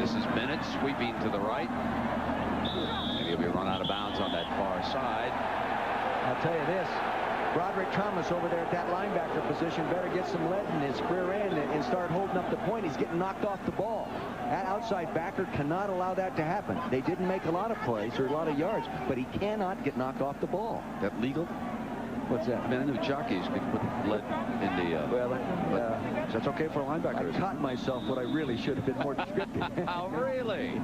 Speaker 3: This is Bennett sweeping to the right. And he'll be run out of bounds on that far side.
Speaker 9: I'll tell you this. Broderick Thomas over there at that linebacker position better get some lead in his rear end and start holding up the point. He's getting knocked off the ball. That outside backer cannot allow that to happen. They didn't make a lot of plays or a lot of yards, but he cannot get knocked off the ball.
Speaker 3: That legal?
Speaker 9: What's that?
Speaker 3: I mean, I know jockeys can put lead in the... that's okay for a linebacker.
Speaker 9: I caught myself what I really should have been more descriptive.
Speaker 3: Oh, really?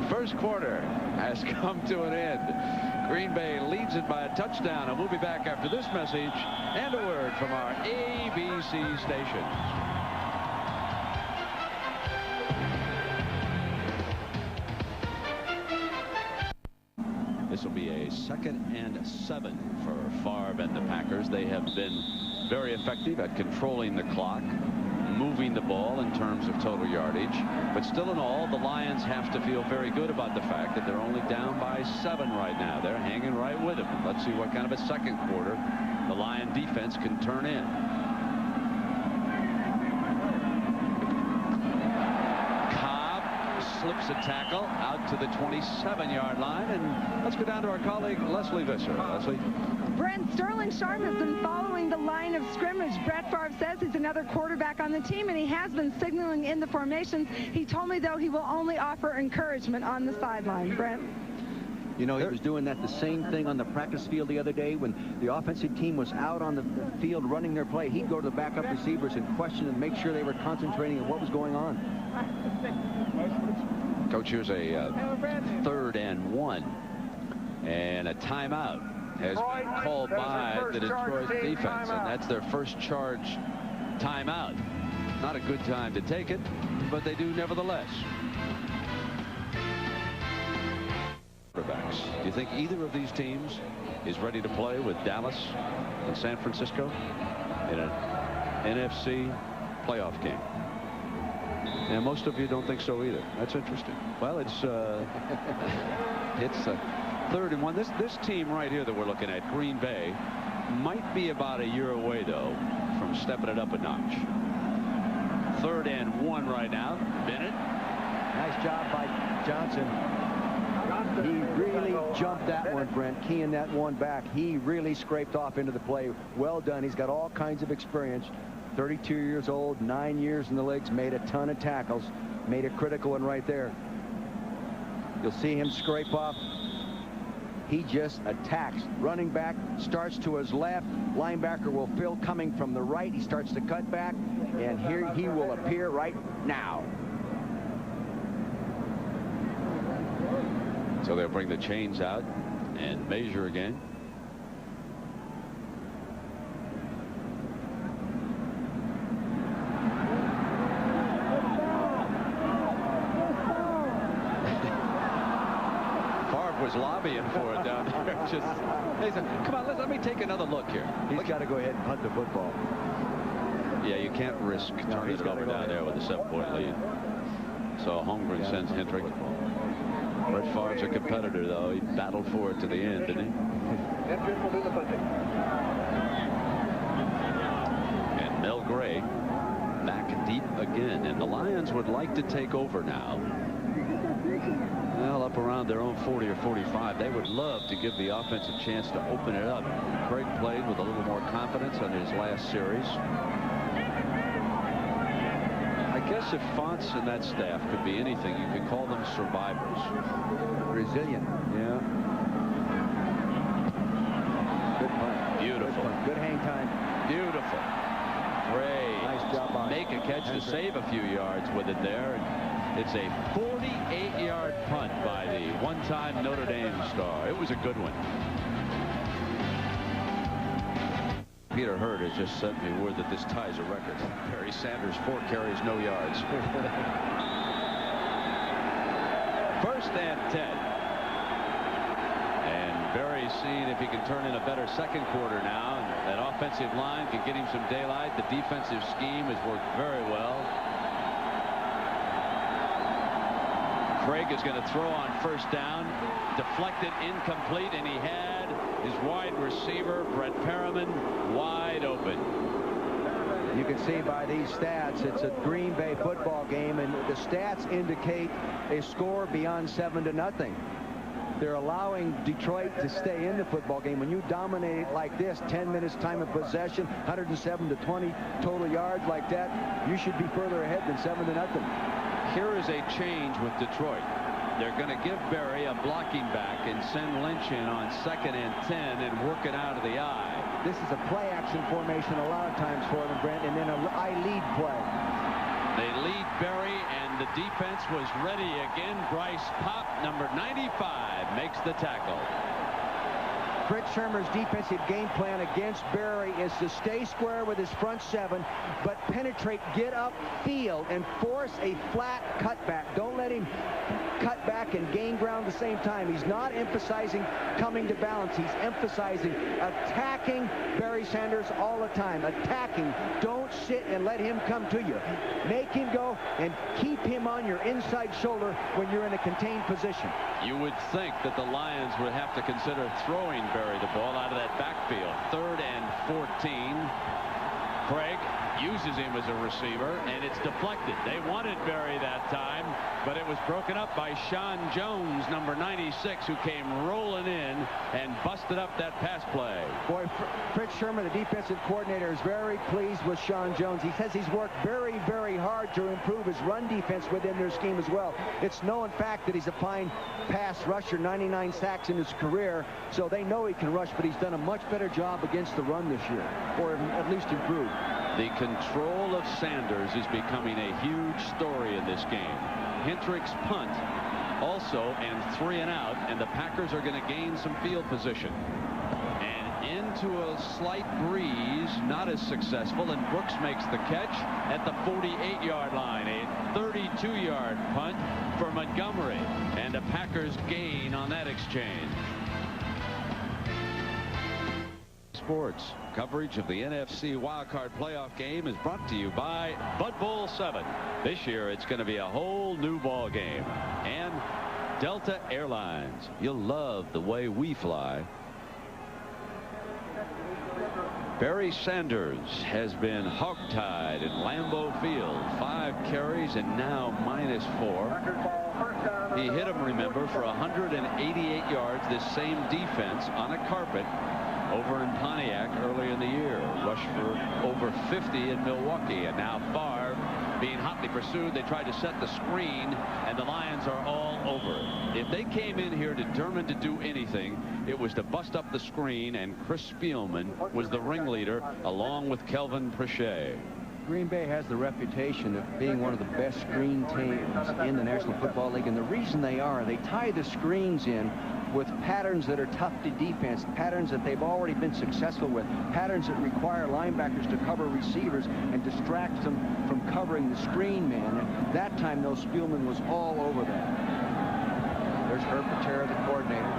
Speaker 3: First quarter has come to an end. Green Bay leads it by a touchdown, and we'll be back after this message and a word from our ABC station. This will be a 2nd and 7 for Favre and the Packers. They have been very effective at controlling the clock, moving the ball in terms of total yardage. But still in all, the Lions have to feel very good about the fact that they're only down by 7 right now. They're hanging right with them. Let's see what kind of a second quarter the Lion defense can turn in. Slips a tackle out to the 27-yard line, and let's go down to our colleague Leslie Visser. Leslie.
Speaker 4: Brent, Sterling Sharpe has been following the line of scrimmage. Brett Favre says he's another quarterback on the team, and he has been signaling in the formations. He told me, though, he will only offer encouragement on the sideline. Brent.
Speaker 9: You know, he was doing that the same thing on the practice field the other day when the offensive team was out on the field running their play. He'd go to the backup receivers and question and make sure they were concentrating on what was going on.
Speaker 3: Coach, here's a 3rd and 1, and a timeout has been called by the Detroit defense, and that's their first charge timeout. Not a good time to take it, but they do nevertheless. Do you think either of these teams is ready to play with Dallas and San Francisco in an NFC playoff game? And most of you don't think so either. That's interesting. Well, it's 3rd and 1. This team right here that we're looking at, Green Bay, might be about a year away, though, from stepping it up a notch. 3rd and 1 right now. Bennett.
Speaker 9: Nice job by Johnson. He really jumped that one, Brent, keying that one back. He really scraped off into the play. Well done. He's got all kinds of experience. 32 years old, 9 years in the leagues, made a ton of tackles, made a critical one right there. You'll see him scrape off. He just attacks. Running back starts to his left. Linebacker will fill coming from the right. He starts to cut back, and here he will appear right now.
Speaker 3: So they'll bring the chains out and measure again. Was lobbying for it down there. They said, come on, let me take another look here.
Speaker 9: He's got to go ahead and punt the football.
Speaker 3: Yeah, you can't risk turning it over down there with a 7-point lead. So Holmgren sends Hendrick. Brett Favre's a competitor, though. He battled for it to the end, didn't he?
Speaker 10: Hendrick will do the punting.
Speaker 3: And Mel Gray back deep again. And the Lions would like to take over now. Well, up around their own 40 or 45. They would love to give the offense a chance to open it up. Craig played with a little more confidence on his last series. I guess guess if Fonts and that staff could be anything, you could call them survivors.
Speaker 9: Resilient.
Speaker 3: Yeah.
Speaker 9: Good punt.
Speaker 3: Beautiful.
Speaker 9: Good hang time.
Speaker 3: Beautiful. Great.
Speaker 9: Nice job on
Speaker 3: Make a catch to save a few yards with it there. And it's a 48-yard punt by the one-time Notre Dame star. It was a good one. Peter Hurd has just sent me word that this ties a record. Barry Sanders, 4 carries, no yards. First and 10. And Barry's seeing if he can turn in a better second quarter now. And that offensive line can get him some daylight. The defensive scheme has worked very well. Craig is going to throw on first down. Deflected, incomplete, and he had his wide receiver, Brett Perriman, wide open.
Speaker 9: You can see by these stats, it's a Green Bay football game, and the stats indicate a score beyond 7-0. They're allowing Detroit to stay in the football game. When you dominate it like this, 10 minutes time of possession, 107-20 total yards like that, you should be further ahead than 7-0.
Speaker 3: Here is a change with Detroit. They're going to give Barry a blocking back and send Lynch in on 2nd and 10 and work it out of the eye.
Speaker 9: This is a play action formation a lot of times for them, Brent, and then an I lead play.
Speaker 3: They lead Barry, and the defense was ready again. Bryce Pop, number 95, makes the tackle.
Speaker 9: Fritz Shurmur's defensive game plan against Barry is to stay square with his front 7, but penetrate, get up field, and force a flat cutback. Don't let him cut back and gain ground at the same time. He's not emphasizing coming to balance. He's emphasizing attacking Barry Sanders all the time. Attacking. Don't sit and let him come to you. Make him go and keep him on your inside shoulder when you're in a contained position.
Speaker 3: You would think that the Lions would have to consider throwing Barry the ball out of that backfield. 3rd and 14. Craig uses him as a receiver, and it's deflected. They wanted Barry that time, but it was broken up by Sean Jones, number 96, who came rolling in and busted up that pass play.
Speaker 9: Boy, Fritz Shurmur, the defensive coordinator, is very pleased with Sean Jones. He says he's worked very, very hard to improve his run defense within their scheme as well. It's known fact that he's a fine pass rusher, 99 sacks in his career, so they know he can rush, but he's done a much better job against the run this year, or at least improved.
Speaker 3: The control of Sanders is becoming a huge story in this game. Hendricks punt also, and 3 and out, and the Packers are going to gain some field position. And into a slight breeze, not as successful, and Brooks makes the catch at the 48-yard line. A 32-yard punt for Montgomery, and the Packers gain on that exchange. Sports coverage of the NFC wildcard playoff game is brought to you by Bud Bowl 7. This year it's going to be a whole new ball game. And Delta Airlines. You'll love the way we fly. Barry Sanders has been hogtied in Lambeau Field. 5 carries and now -4. He hit him, remember, for 188 yards. This same defense on a carpet over in Pontiac early in the year. Rushed for over 50 in Milwaukee, and now Favre being hotly pursued. They tried to set the screen, and the Lions are all over. If they came in here determined to do anything, it was to bust up the screen, and Chris Spielman was the ringleader along with Kelvin Pritchett.
Speaker 9: Green Bay has the reputation of being one of the best screen teams in the National Football League, and the reason they are, they tie the screens in with patterns that are tough to defense, patterns that they've already been successful with, patterns that require linebackers to cover receivers and distract them from covering the screen man. And that time, though, Spielman was all over that. There's Herb Patera, the coordinator.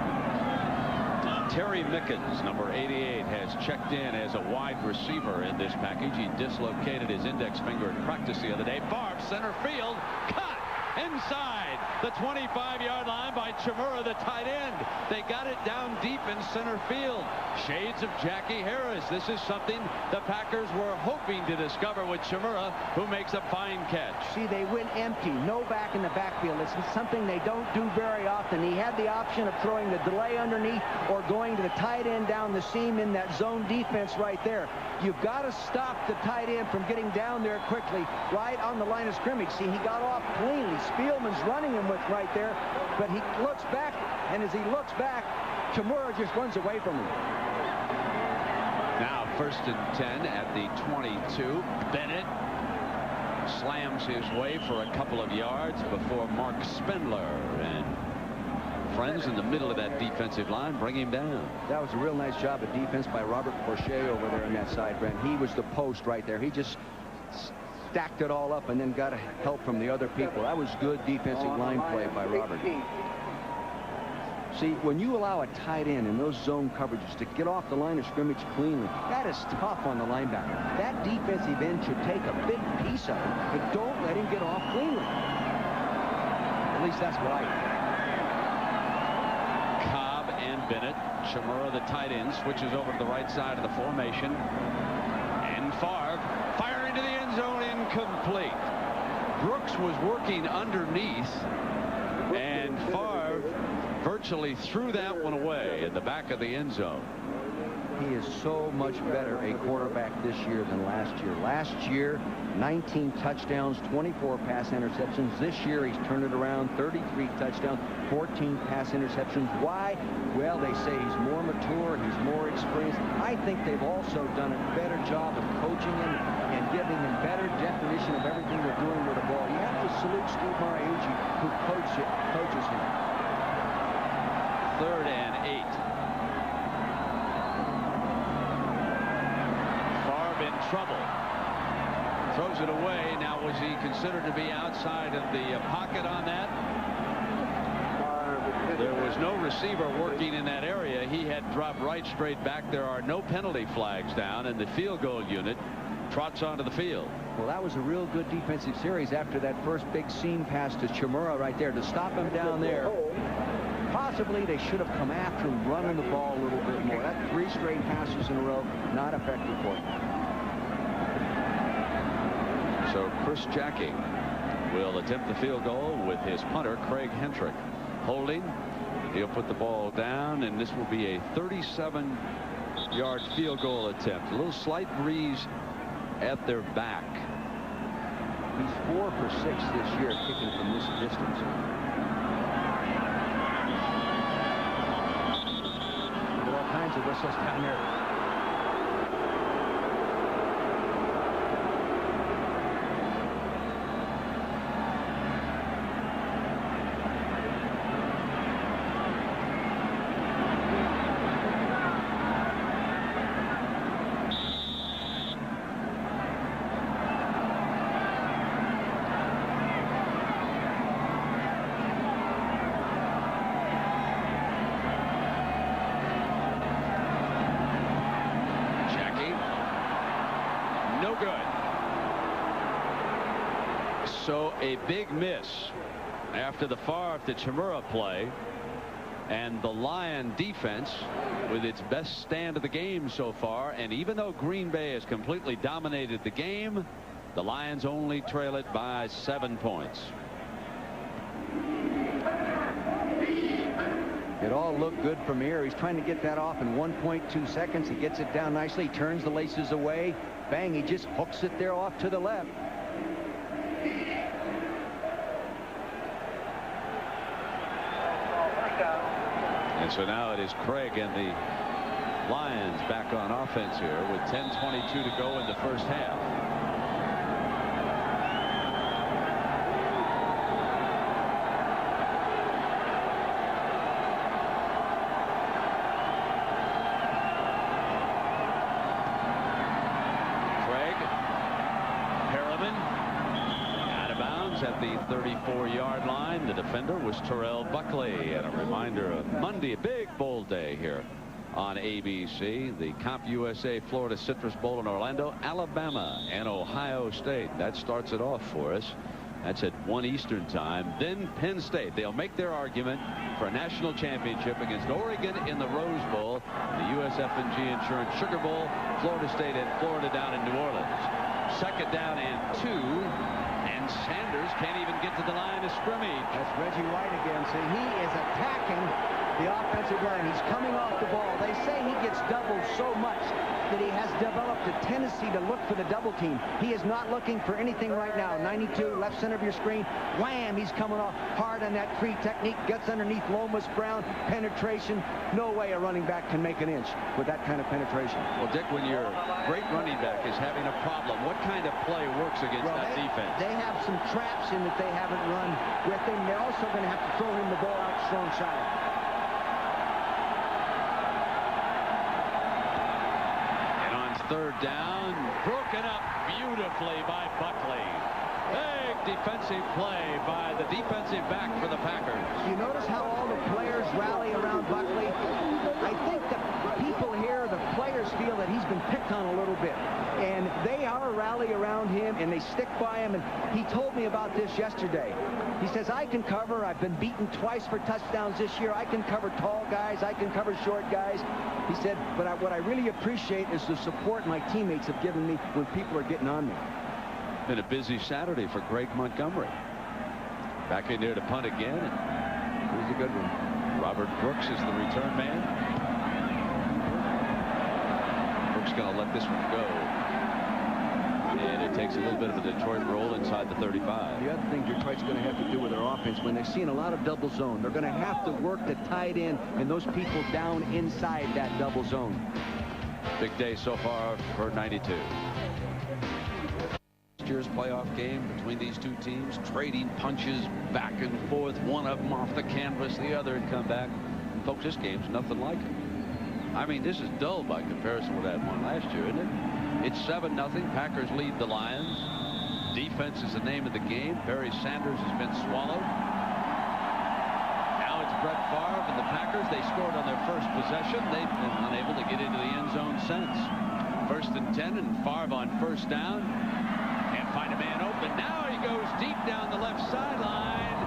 Speaker 3: Terry Mickens, number 88, has checked in as a wide receiver in this package. He dislocated his index finger in practice the other day. Favre, center field, caught inside. the 25-yard line by Chmura, the tight end. They got it down deep in center field. Shades of Jackie Harris. This is something the Packers were hoping to discover with Chmura, who makes a fine catch.
Speaker 9: See, they went empty. No back in the backfield. It's something they don't do very often. He had the option of throwing the delay underneath or going to the tight end down the seam in that zone defense right there. You've got to stop the tight end from getting down there quickly right on the line of scrimmage. See, he got off cleanly. Spielman's running him with right there, but he looks back, and as he looks back, Chmura just runs away from him.
Speaker 3: Now 1st and 10 at the 22. Bennett slams his way for a couple of yards before Mark Spindler, and friends in the middle of that defensive line bring him down.
Speaker 9: That was a real nice job of defense by Robert Porcher over there on that side, Brent. He was the post right there. He just stacked it all up and then got help from the other people. That was good defensive line play by Robert. See, when you allow a tight end in those zone coverages to get off the line of scrimmage cleanly, that is tough on the linebacker. That defensive end should take a big piece of it, but don't let him get off cleanly. At least that's what I think.
Speaker 3: Cobb and Bennett. Chmura, the tight end, switches over to the right side of the formation. And Favre firing to the end zone, incomplete. Brooks was working underneath, and Favre virtually threw that one away in the back of the end zone.
Speaker 9: He is so much better a quarterback this year than last year. Last year, 19 touchdowns, 24 pass interceptions. This year, he's turned it around, 33 touchdowns, 14 pass interceptions. Why? Well, they say he's more mature, he's more experienced. I think they've also done a better job of coaching him and giving him better definition of everything they're doing with the ball. You have to salute Steve Mariucci, who coaches him.
Speaker 3: 3rd and 8. Favre in trouble. Throws it away. Now, was he considered to be outside of the pocket on that? There was no receiver working in that area. He had dropped right straight back. There are no penalty flags down, and the field goal unit trots onto the field.
Speaker 9: Well, that was a real good defensive series after that first big seam pass to Chmura right there to stop him down there. Possibly they should have come after him, running the ball a little bit more. That 3 straight passes in a row, not effective for him.
Speaker 3: So Chris Jackie will attempt the field goal with his punter, Craig Hentrick. Holding. He'll put the ball down, and this will be a 37-yard field goal attempt. A little slight breeze at their back.
Speaker 9: He's 4 for 6 this year kicking from this distance. All kinds of whistles down there.
Speaker 3: So a big miss after the Favre to Chmura play, and the Lion defense with its best stand of the game so far. And even though Green Bay has completely dominated the game, the Lions only trail it by 7 points.
Speaker 9: It all looked good from here. He's trying to get that off in 1.2 seconds. He gets it down nicely, turns the laces away. Bang, he just hooks it there off to the left.
Speaker 3: And so now it is Craig and the Lions back on offense here with 10:22 to go in the first half. At the 34-yard line. The defender was Terrell Buckley. And a reminder of Monday, a big bowl day here on ABC. The CompUSA Florida Citrus Bowl in Orlando, Alabama and Ohio State. That starts it off for us. That's at 1 Eastern time. Then Penn State. They'll make their argument for a national championship against Oregon in the Rose Bowl, the USF&G Insurance Sugar Bowl. Florida State at Florida down in New Orleans. Second down and 2. And Sanders can't even get to the line of scrimmage.
Speaker 9: That's Reggie White again. See, he is attacking the offensive line. He's coming off the ball. They say he gets doubled so much that he has developed a tendency to look for the double team. He is not looking for anything right now. 92, left center of your screen. Wham! He's coming off hard on that free technique. Gets underneath Lomas Brown. Penetration. No way a running back can make an inch with that kind of penetration.
Speaker 3: Well, Dick, when your great running back is having a problem, what kind of play works against that defense?
Speaker 9: They have some traps in that they haven't run with him. They're also going to have to throw him the ball out strong side.
Speaker 3: Third down, broken up beautifully by Buckley. Big defensive play by the defensive back for the Packers.
Speaker 9: You notice how all the players rally around Buckley? I think the people here, the players, feel that he's been picked on a little bit. And they are rally around him, and they stick by him. And he told me about this yesterday. He says, I can cover. I've been beaten twice for touchdowns this year. I can cover tall guys. I can cover short guys. He said, but what I really appreciate is the support my teammates have given me when people are getting on me.
Speaker 3: Been a busy Saturday for Greg Montgomery. Back in there to punt again. Here's a good one. Robert Brooks is the return man. Brooks going to let this one go. And it takes a little bit of a Detroit roll inside the 35.
Speaker 9: The other thing Detroit's going to have to do with their offense, when they're seeing a lot of double zone, they're going to have to work the tight end and those people down inside that double zone.
Speaker 3: Big day so far for 92. Last year's playoff game between these two teams, trading punches back and forth. One of them off the canvas, the other had come back. And folks, this game's nothing like it. I mean, this is dull by comparison with that one last year, isn't it? It's 7-0. Packers lead the Lions. Defense is the name of the game. Barry Sanders has been swallowed. Now it's Brett Favre and the Packers. They scored on their first possession. They've been unable to get into the end zone since. 1st and 10, and Favre on first down. Can't find a man open. Now he goes deep down the left sideline.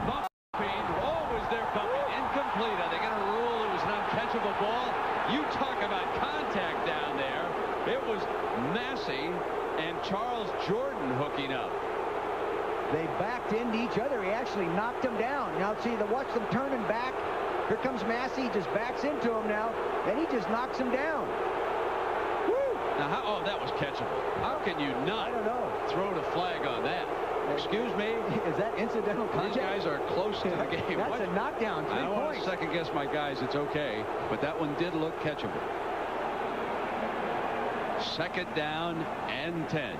Speaker 3: Bumping. Oh, was there bumping? Incomplete. Are they going to rule it was an uncatchable ball? You talk about contact down there. It was Massey and Charles Jordan hooking up.
Speaker 9: They backed into each other. He actually knocked him down. Now, see, watch them turning back. Here comes Massey. He just backs into him now, and he just knocks him down. Woo!
Speaker 3: Now, oh, that was catchable. How can you not throw the flag on that? Excuse me?
Speaker 9: Is that incidental contact?
Speaker 3: These guys are close to the game.
Speaker 9: That's a knockdown. 3 points.
Speaker 3: I don't want to second guess my guys. It's okay. But that one did look catchable. 2nd down and 10.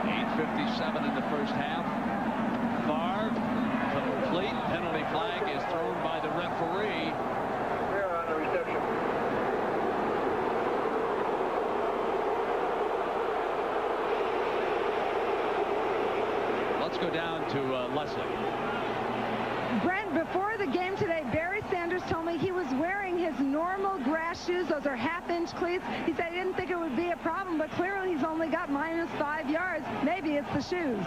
Speaker 3: .8:57 in the first half. Favre complete. Penalty flag is thrown by the referee.
Speaker 10: Here on the reception.
Speaker 3: Let's go down to Leslie.
Speaker 4: Brent, before the game today, Barry Sanders told me he was wearing his normal grass shoes. Those are half-inch cleats. He said he didn't think it would be a problem, but clearly he's only got -5 yards. Maybe it's the shoes.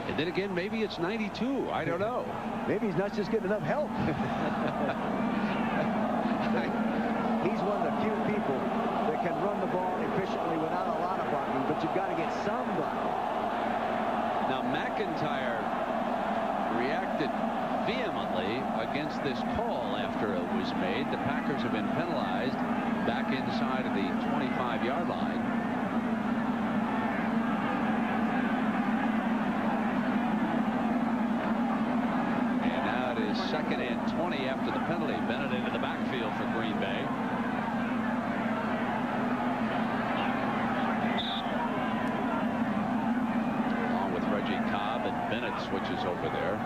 Speaker 3: And then again, maybe it's 92. I don't know.
Speaker 9: Maybe he's not just getting enough help. He's one of the few people that can run the ball efficiently without a lot of blocking, but you've got to get some blocking.
Speaker 3: Now, McIntyre reacted vehemently against this call after it was made. The Packers have been penalized back inside of the 25-yard line. And now it is 2nd and 20 after the penalty. Bennett into the backfield for Green Bay. Along with Reggie Cobb, and Bennett switches over there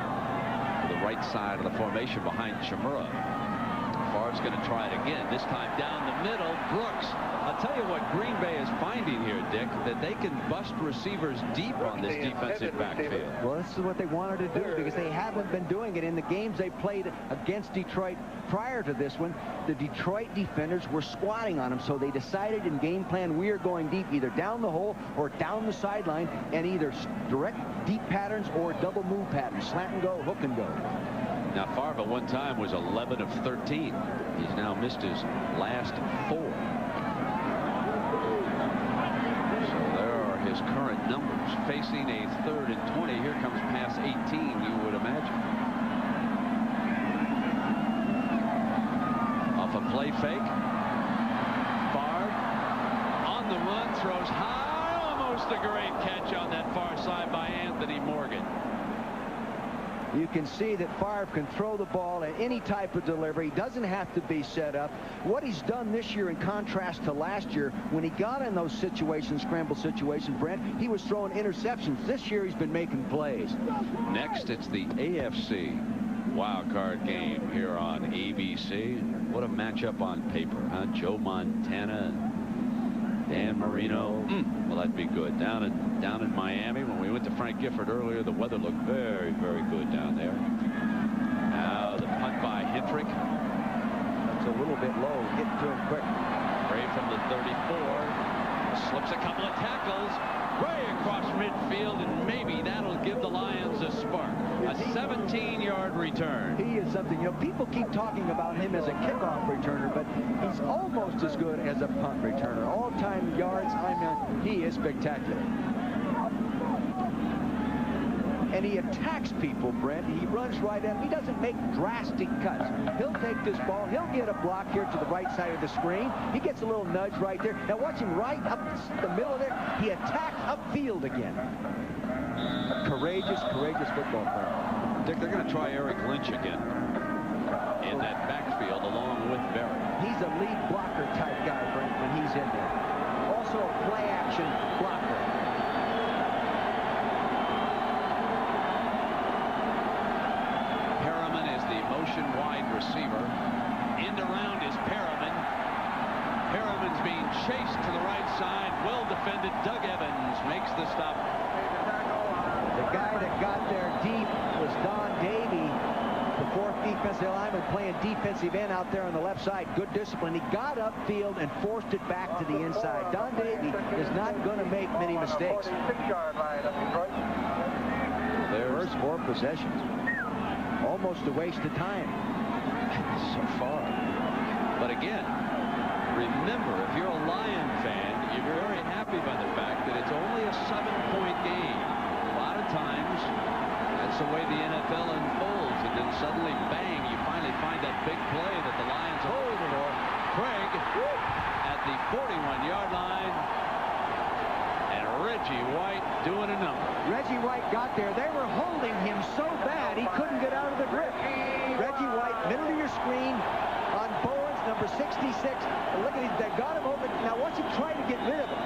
Speaker 3: to the right side of the formation behind Chimura. Favre's going to try it again, this time down the middle. Brooks. I'll tell you what Green Bay is finding here, Dick, that they can bust receivers deep on this defensive backfield.
Speaker 9: Well, this is what they wanted to do because they haven't been doing it in the games they played against Detroit prior to this one. The Detroit defenders were squatting on them, so they decided in game plan we are going deep, either down the hole or down the sideline, and either direct deep patterns or double move patterns, slant and go, hook and go.
Speaker 3: Now, Favre at one time was 11 of 13. He's now missed his last 4. So there are his current numbers. Facing a 3rd and 20. Here comes pass 18, you would imagine. Off a play fake. Favre on the run, throws high. Almost a great catch on that far side by Anthony Morgan.
Speaker 9: You can see that Favre can throw the ball at any type of delivery. He doesn't have to be set up. What he's done this year in contrast to last year, when he got in those situations, scramble situations, Brent, he was throwing interceptions. This year he's been making plays.
Speaker 3: Next, it's the AFC wild card game here on ABC. What a matchup on paper, huh? Joe Montana and Dan Marino. Well, that'd be good. Down in Miami, when we went to Frank Gifford earlier, the weather looked very, very good down there. Now the punt by Hendrick.
Speaker 9: That's a little bit low. Get to him quick.
Speaker 3: Ray from the 34. Slips a couple of tackles. Way across midfield, and maybe that'll give the Lions a spark. A 17-yard return.
Speaker 9: He is something, you know, people keep talking about him as a kickoff returner, but he's almost as good as a punt returner. All-time yards, he is spectacular. And he attacks people, Brent. He runs right at him. He doesn't make drastic cuts. He'll take this ball. He'll get a block here to the right side of the screen. He gets a little nudge right there. Now watch him right up the middle there. He attacks upfield again. A courageous, courageous football player.
Speaker 3: Dick, they're going to try Eric Lynch again in that backfield along with Berry.
Speaker 9: He's a lead blocker type guy, Brent, when he's in there. Also a play action blocker.
Speaker 3: Wide receiver. End around is Perriman. Perriman's being chased to the right side. Well defended. Doug Evans makes the stop.
Speaker 9: The guy that got there deep was Don Davey, the 4th defensive lineman, playing defensive end out there on the left side. Good discipline. He got upfield and forced it back to the inside. Don Davey is not going to make many mistakes. There's 4 possessions. Almost a waste of time
Speaker 3: so far. But again, remember, if you're a Lion fan, you're very happy by the fact that it's only a 7-point game. A lot of times, that's the way the NFL unfolds, and then suddenly, bang, you finally find that big play that the Lions hold for. Craig at the 41-yard line. Reggie White doing a number.
Speaker 9: Reggie White got there. They were holding him so bad he couldn't get out of the grip. Reggie White, middle of your screen on Bowens, number 66. Look at him. They got him open. Now watch him try to get rid of him.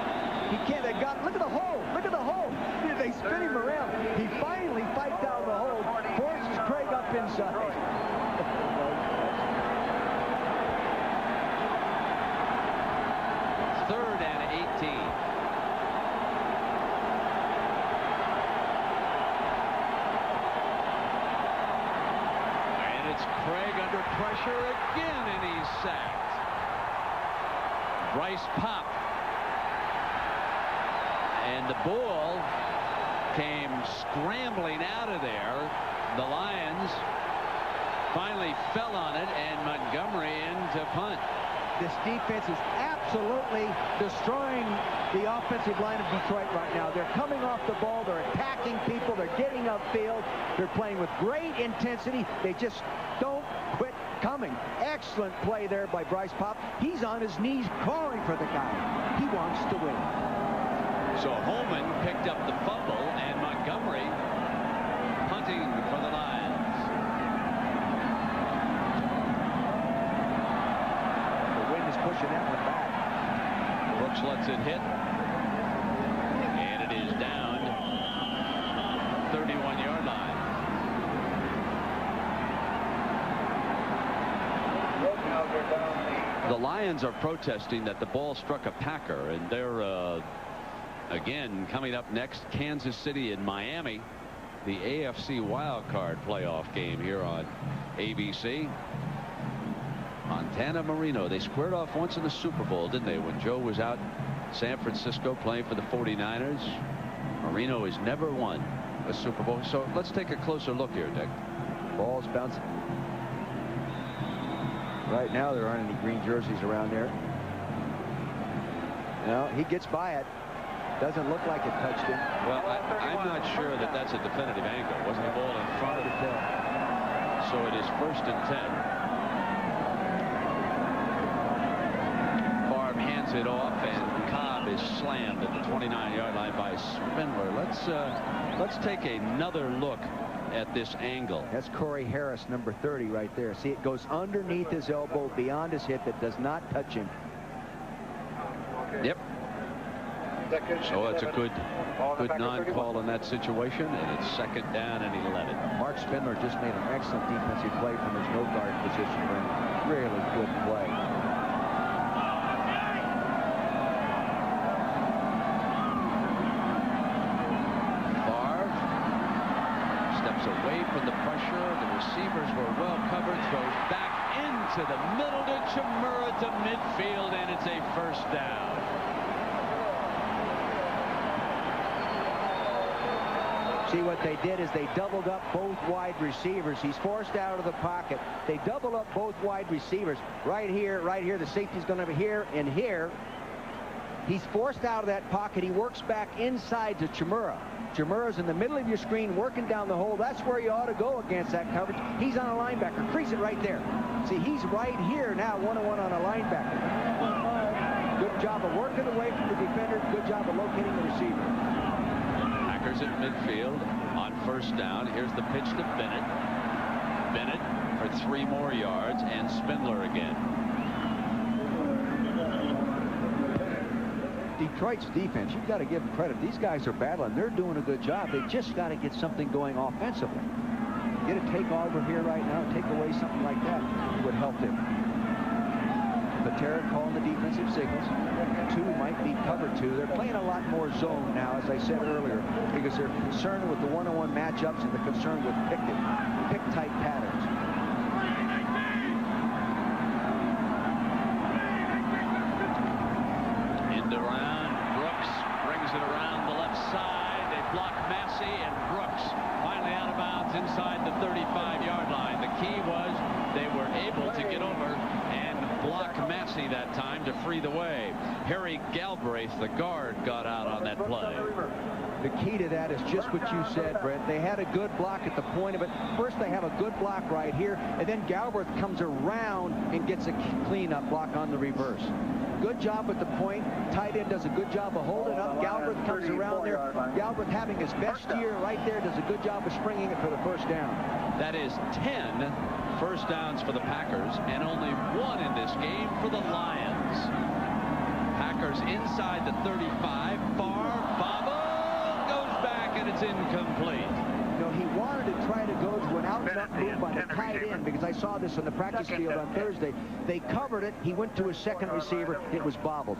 Speaker 9: He can't. They got. Look at the hole. Look at the hole. They spin him around. He finally fights down the hole. Forces Craig up inside.
Speaker 3: 3rd and 18. Craig under pressure again, and he's sacked. Bryce Pop. And the ball came scrambling out of there. The Lions finally fell on it, and Montgomery in to punt.
Speaker 9: This defense is absolutely destroying the offensive line of Detroit right now. They're coming off the ball. They're attacking people. They're getting upfield. They're playing with great intensity. They just don't quit coming. Excellent play there by Bryce Pop. He's on his knees calling for the guy. He wants to win.
Speaker 3: So Holman picked up the fumble, and Montgomery punting for the Lions.
Speaker 9: Pushing that one back.
Speaker 3: Brooks lets it hit. And it is down 31-yard line. The Lions are protesting that the ball struck a Packer, and they're again coming up next, Kansas City and Miami, the AFC wildcard playoff game here on ABC. Montana Marino, they squared off once in the Super Bowl, didn't they, when Joe was out San Francisco playing for the 49ers. Marino has never won a Super Bowl. So let's take a closer look here, Dick.
Speaker 9: Ball's bouncing. Right now there aren't any green jerseys around there. No, he gets by it. Doesn't look like it touched him.
Speaker 3: Well, I'm not sure that that's a definitive angle. Wasn't the ball in front of the So it is 1st and 10. Favre hands it off, and Cobb is slammed at the 29-yard line by Spindler. Let's take another look at this angle.
Speaker 9: That's Corey Harris, number 30, right there. See, it goes underneath his elbow, beyond his hip. It does not touch him.
Speaker 3: Yep. So it's a good non-call in that situation, and it's 2nd down and 11.
Speaker 9: Mark Spindler just made an excellent defensive play from his no guard position. Really good play.
Speaker 3: Favre steps away from the pressure. The receivers were well covered. Throws back into the middle to Chimura to midfield, and it's a 1st down.
Speaker 9: See, what they did is they doubled up both wide receivers. He's forced out of the pocket. They doubled up both wide receivers. Right here. The safety's going to be here and here. He's forced out of that pocket. He works back inside to Chimura. Chimura's in the middle of your screen working down the hole. That's where you ought to go against that coverage. He's on a linebacker. Crease it right there. See, he's right here now, 1-on-1 on a linebacker. Good job of working away from the defender. Good job of locating the receiver.
Speaker 3: Packers at midfield on 1st down. Here's the pitch to Bennett. Bennett for 3 more yards, and Spindler again.
Speaker 9: Detroit's defense, you've got to give them credit. These guys are battling. They're doing a good job. They just got to get something going offensively. Get a takeover here right now, take away something like that would help them. Patera calling the defensive signals. 2 might be cover 2. They're playing a lot more zone now, as I said earlier, because they're concerned with the 1-on-1 matchups and they're concerned with pick-type patterns.
Speaker 3: End around. Brooks brings it around the left side. They block Massey, and Brooks finally out of bounds inside the 35-yard line. The key was they were able to get over and block Massey that time to free the way. Harry Galbraith, the guard, got out on that play.
Speaker 9: The key to that is just what you said, Brent. They had a good block at the point of it. First, they have a good block right here, and then Galbraith comes around and gets a clean-up block on the reverse. Good job at the point. Tight end does a good job of holding up. Galbraith comes around there. Galbraith, having his best year right there, does a good job of springing it for the 1st down.
Speaker 3: That is 10 1st downs for the Packers, and only 1 in this game for the Lions. Packers inside the 35. Favre bobble goes back, and it's incomplete.
Speaker 9: You know, he wanted to try to go to an out and up move by the tight end, because I saw this on the practice field on Thursday. They covered it. He went to his 2nd receiver. It was bobbled.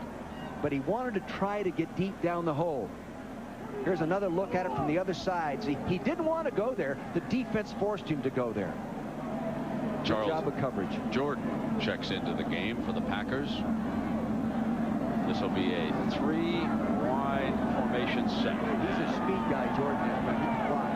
Speaker 9: But he wanted to try to get deep down the hole. Here's another look at it from the other side. See, he didn't want to go there. The defense forced him to go there. Good job of coverage.
Speaker 3: Jordan checks into the game for the Packers. This will be a 3-wide formation set.
Speaker 9: He's a speed guy, Jordan is, but he can fly.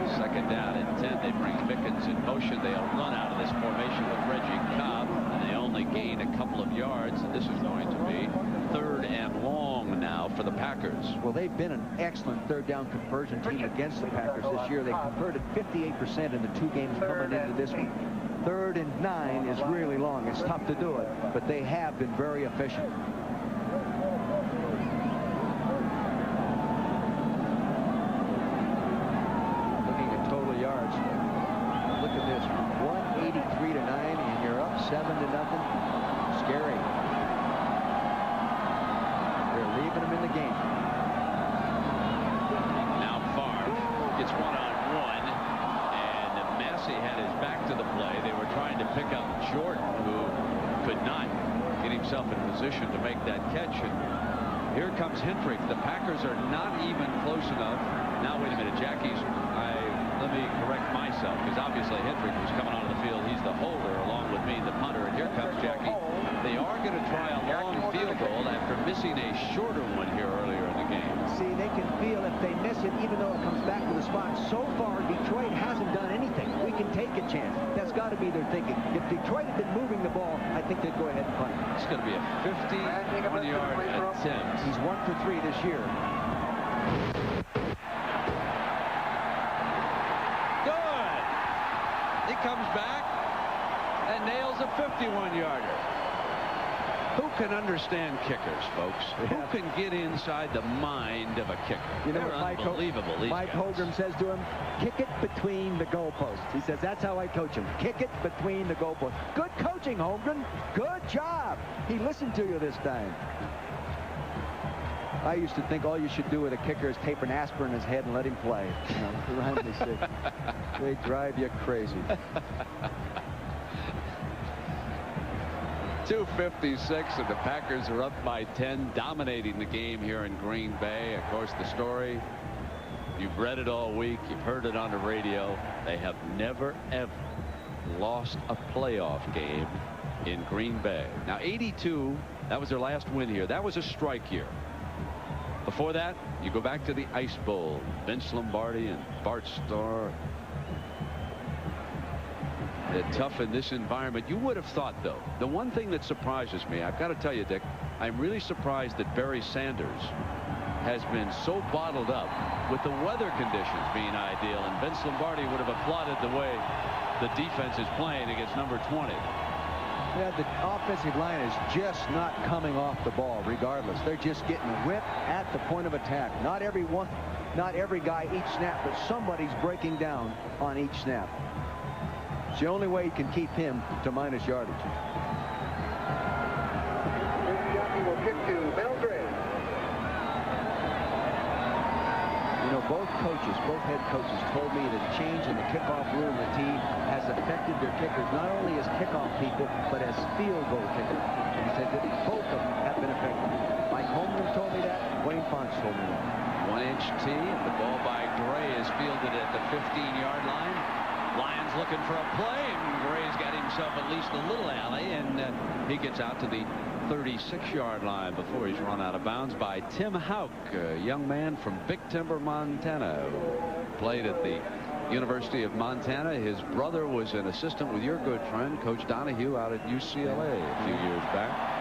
Speaker 3: 2nd down and 10. They bring Pickens in motion. They'll run out of this formation with Reggie Cobb, and they only gain a couple of yards. And this is going to be 3rd and long now for the Packers.
Speaker 9: Well, they've been an excellent 3rd down conversion team against the Packers this year. They converted 58% in the 2 games coming into this one. 3rd and 9 is really long. It's tough to do it, but they have been very efficient. Looking at total yards. Look at this. 183 to 9, and you're up 7-0. Scary. They're leaving them in the game.
Speaker 3: Now Favre gets 1-on-1, and Massey had his back to the play. They were trying to pick up Jordan, who could not get himself in position to make that catch. And here comes Hendrick. The Packers are not even close enough. Now, wait a minute, Jackie's. Let me correct myself, because obviously Hendrick was coming onto the field. He's the holder, along with me, the punter. And here comes Jackie. They are going to try a long field goal after missing a shorter one here earlier in the game.
Speaker 9: See, they can feel if they miss it, even though it comes back to the spot. So far, Detroit hasn't done anything. We can take a chance. That's got to be their thinking. If Detroit had been moving the ball, I think they'd go ahead and punt it.
Speaker 3: It's going to be a 51-yard attempt.
Speaker 9: He's 1 for 3 this year.
Speaker 3: Good. He comes back and nails a 51-yarder. Who can understand kickers, folks?
Speaker 9: Yeah.
Speaker 3: Who can get inside the mind of a kicker?
Speaker 9: You know
Speaker 3: They're
Speaker 9: what
Speaker 3: unbelievable, these
Speaker 9: Mike
Speaker 3: guys.
Speaker 9: Holmgren says to him, kick it between the goalposts. He says, that's how I coach him. Kick it between the goalposts. Good coaching, Holmgren. Good job. He listened to you this time. I used to think all you should do with a kicker is tape an aspirin in his head and let him play. You know, they drive you crazy.
Speaker 3: 2:56, and the Packers are up by 10, dominating the game here in Green Bay. Of course, the story, you've read it all week, you've heard it on the radio. They have never, ever lost a playoff game in Green Bay. Now, 82, that was their last win here. That was a strike year. Before that, you go back to the Ice Bowl. Vince Lombardi and Bart Starr. They're tough in this environment. You would have thought, though, the one thing that surprises me, I've got to tell you, Dick, I'm really surprised that Barry Sanders has been so bottled up with the weather conditions being ideal, and Vince Lombardi would have applauded the way the defense is playing against number 20.
Speaker 9: Yeah, the offensive line is just not coming off the ball regardless. They're just getting whipped at the point of attack. Not every guy each snap, but somebody's breaking down on each snap. It's the only way you can keep him to minus yardage.
Speaker 10: Jockey will kick to Belgrade.
Speaker 9: You know, both head coaches told me that change in the kickoff rule in the team has affected their kickers, not only as kickoff people, but as field goal kickers. And he said that both of them have been affected. Mike Holmgren told me that. Wayne Fontes told me that.
Speaker 3: 1-inch tee, and the ball by Gray is fielded at the 15-yard line. Lions looking for a play, and Gray's got himself at least a little alley, and he gets out to the 36-yard line before he's run out of bounds by Tim Houck, a young man from Big Timber, Montana, who played at the University of Montana. His brother was an assistant with your good friend, Coach Donahue, out at UCLA a few years back.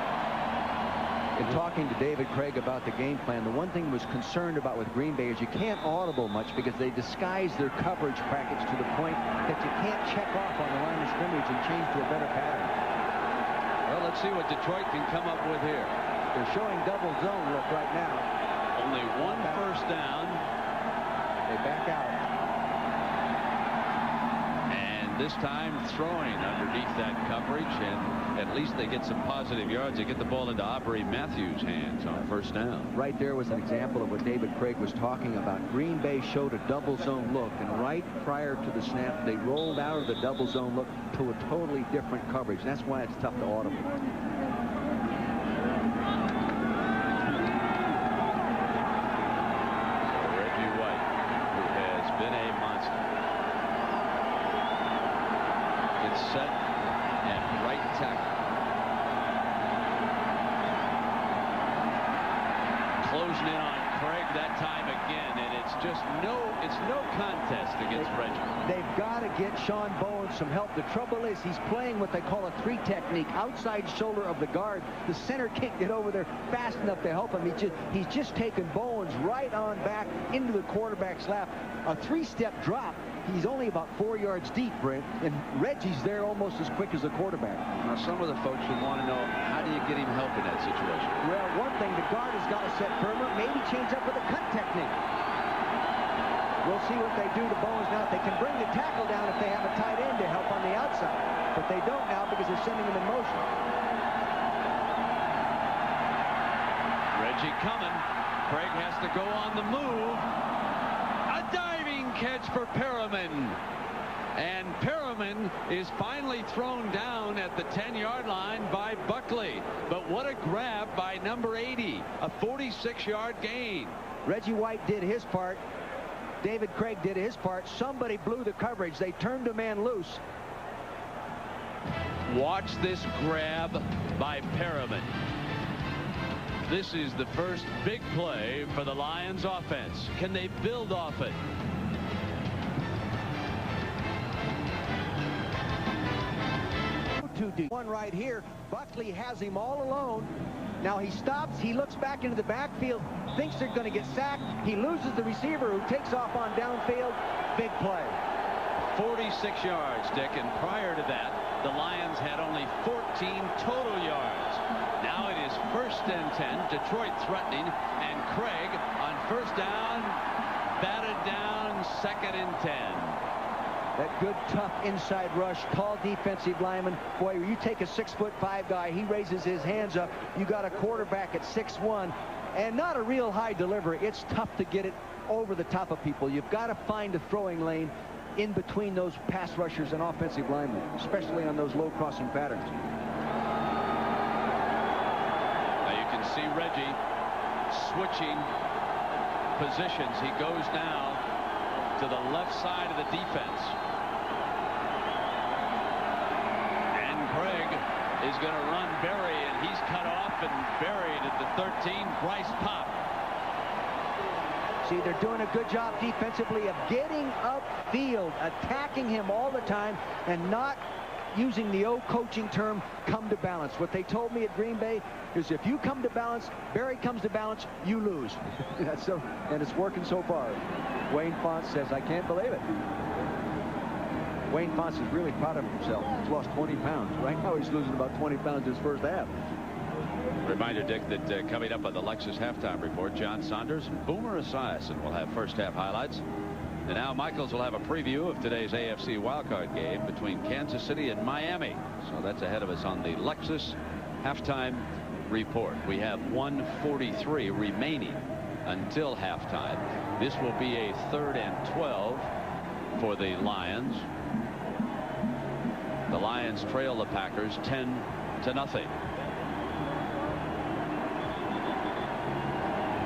Speaker 9: In talking to David Craig about the game plan, the one thing he was concerned about with Green Bay is you can't audible much because they disguise their coverage package to the point that you can't check off on the line of scrimmage and change to a better pattern.
Speaker 3: Well, let's see what Detroit can come up with here.
Speaker 9: They're showing double zone look right now.
Speaker 3: Only one first down.
Speaker 9: They back out.
Speaker 3: And this time throwing underneath that coverage, and at least they get some positive yards. They get the ball into Aubrey Matthews' hands on first down.
Speaker 9: Right there was an example of what David Craig was talking about. Green Bay showed a double zone look, and right prior to the snap, they rolled out of the double zone look to a totally different coverage. That's why it's tough to audible.
Speaker 3: Reggie White, who has been a monster, gets set at right tackle. Closing in on Craig that time again, and it's just no contest against Reggie.
Speaker 9: They've got to get Sean Bowen some help. The trouble is he's playing what they call a 3 technique, outside shoulder of the guard. The center can't get over there fast enough to help him. He's just taken Bowens right on back into the quarterback's lap. A 3-step drop. He's only about 4 yards deep, Brent, and Reggie's there almost as quick as the quarterback.
Speaker 3: Now, some of the folks would want to know, how do you get him help in that situation?
Speaker 9: Well, one thing, the guard has got to set firmer, maybe change up with a cut technique. We'll see what they do to Bowens now. They can bring the tackle down if they have a tight end to help on the outside, but they don't now because they're sending him in motion.
Speaker 3: Reggie coming. Craig has to go on the move. A diving catch for Perriman. And Perriman Perriman is finally thrown down at the 10-yard line by Buckley. But what a grab by number 80, a 46-yard gain.
Speaker 9: Reggie White did his part. David Craig did his part. Somebody blew the coverage. They turned a man loose.
Speaker 3: Watch this grab by Perriman. This is the first big play for the Lions offense. Can they build off it?
Speaker 9: One right here. Buckley has him all alone. Now he stops. He looks back into the backfield. Thinks they're going to get sacked. He loses the receiver who takes off on downfield. Big play.
Speaker 3: 46 yards, Dick, and prior to that, the Lions had only 14 total yards. Now it is 1st and 10. Detroit threatening, and Craig on 1st down, batted down, 2nd and 10.
Speaker 9: That good, tough inside rush, tall defensive lineman. Boy, you take a 6'5" guy, he raises his hands up. You got a quarterback at 6'1", and not a real high delivery. It's tough to get it over the top of people. You've got to find a throwing lane in between those pass rushers and offensive linemen, especially on those low crossing patterns.
Speaker 3: Now you can see Reggie switching positions. He goes now to the left side of the defense. And Craig is going to run Berry, and he's cut off and buried at the 13. Bryce Pop.
Speaker 9: See, they're doing a good job defensively of getting upfield, attacking him all the time, and not using the old coaching term, come to balance. What they told me at Green Bay is if you come to balance, Berry comes to balance, you lose. That's so, and it's working so far. Wayne Fontes says, I can't believe it. Wayne Fontes is really proud of himself. He's lost 20 pounds. Right now he's losing about 20 pounds in his first half.
Speaker 3: Reminder, Dick, that coming up on the Lexus halftime report, John Saunders and Boomer Esiason will have first half highlights. And now Michaels will have a preview of today's AFC wildcard game between Kansas City and Miami. So that's ahead of us on the Lexus halftime report. We have 1:43 remaining until halftime. This will be a 3rd and 12 for the Lions. The Lions trail the Packers 10-0.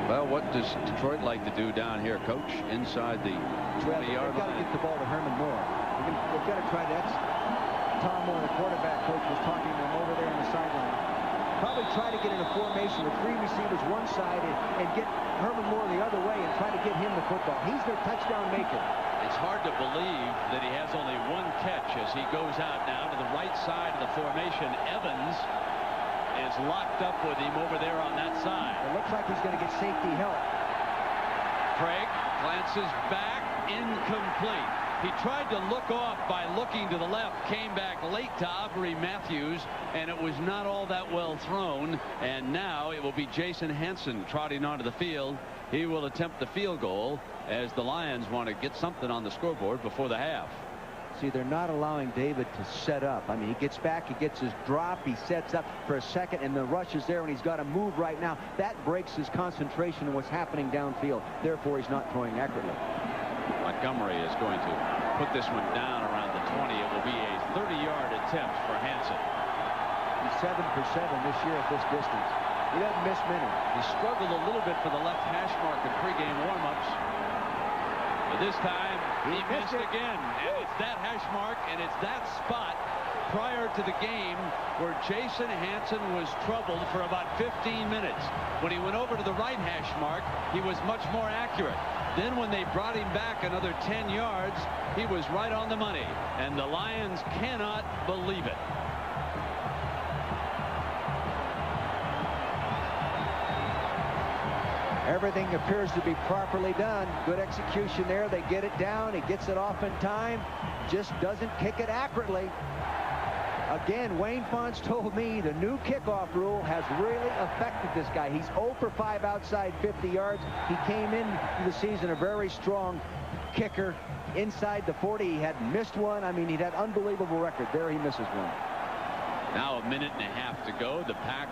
Speaker 3: Well, what does Detroit like to do down here, Coach, inside the 20-yard line?
Speaker 9: They've got to get the ball to Herman Moore. They've got to try that. Tom Moore, the quarterback coach, was talking to him over there on the sideline. Probably try to get in a formation with 3 receivers one side and get Herman Moore the other way and try to get him the football. He's their touchdown maker.
Speaker 3: It's hard to believe that he has only 1 catch as he goes out now to the right side of the formation. Evans is locked up with him over there on that side.
Speaker 9: It looks like he's going to get safety help.
Speaker 3: Craig glances back, incomplete. He tried to look off by looking to the left, came back late to Aubrey Matthews, and it was not all that well thrown. And now it will be Jason Hanson trotting onto the field. He will attempt the field goal as the Lions want to get something on the scoreboard before the half.
Speaker 9: See, they're not allowing David to set up. I mean, he gets back, he gets his drop, he sets up for a second, and the rush is there, and he's got to move right now. That breaks his concentration on what's happening downfield. Therefore, he's not throwing accurately.
Speaker 3: Montgomery is going to put this one down around the 20. It will be a 30-yard attempt for Hanson.
Speaker 9: He's 7 for 7 this year at this distance. He doesn't miss many.
Speaker 3: He struggled a little bit for the left hash mark in pregame warm-ups. But this time, he missed again. And it's that hash mark, and it's that spot prior to the game where Jason Hanson was troubled for about 15 minutes. When he went over to the right hash mark, he was much more accurate. Then when they brought him back another 10 yards, he was right on the money. And the Lions cannot believe it.
Speaker 9: Everything appears to be properly done. Good execution there. They get it down. He gets it off in time. Just doesn't kick it accurately. Again, Wayne Fontes told me the new kickoff rule has really affected this guy. He's 0 for 5 outside 50 yards. He came into the season a very strong kicker inside the 40. He had missed one. I mean, he'd had unbelievable record. There he misses one.
Speaker 3: Now a minute and a half to go. The Pack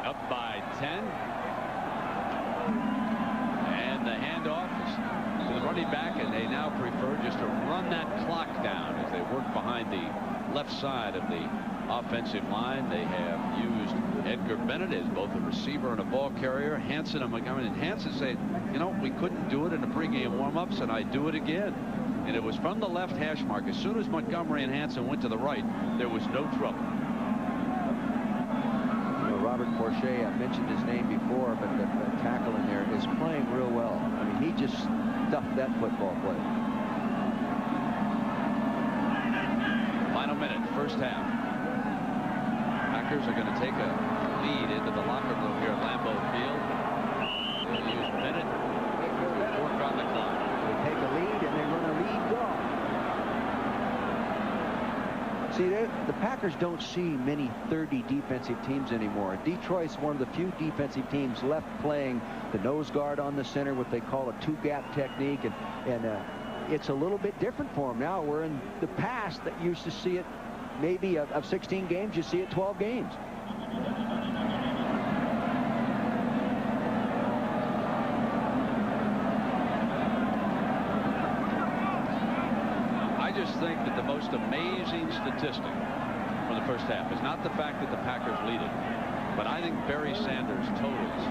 Speaker 3: up by 10. And the handoff is to the running back, and they now prefer just to run that clock down as they work behind behind the left side of the offensive line. They have used Edgar Bennett as both a receiver and a ball carrier. Hansen and Montgomery. And Hansen said, you know, we couldn't do it in the pregame warm-ups, and I do it again. And it was from the left hash mark. As soon as Montgomery and Hansen went to the right, there was no trouble.
Speaker 9: You know, Robert Porcher, I mentioned his name before, but the tackle in there is playing real well. I mean, he just stuffed that football play.
Speaker 3: Final minute, first half. Packers are going to take a lead into the locker room here at Lambeau Field. They'll use Bennett to work on the clock.
Speaker 9: They take a lead and they run a lead dog. See, the Packers don't see many 30 defensive teams anymore. Detroit's one of the few defensive teams left playing the nose guard on the center, what they call a two-gap technique, and it's a little bit different for them now. Where in the past that used to see it maybe of 16 games, you see it 12 games.
Speaker 3: I just think that the most amazing statistic for the first half is not the fact that the Packers lead it, but I think Barry Sanders' totals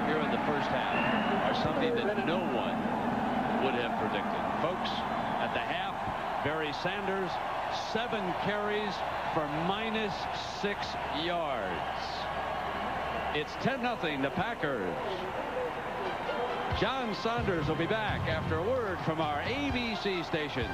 Speaker 3: here in the first half are something that no one would have predicted. Folks, at the half, Barry Sanders, 7 carries for -6 yards. It's 10-0 the Packers. John Saunders will be back after a word from our ABC stations.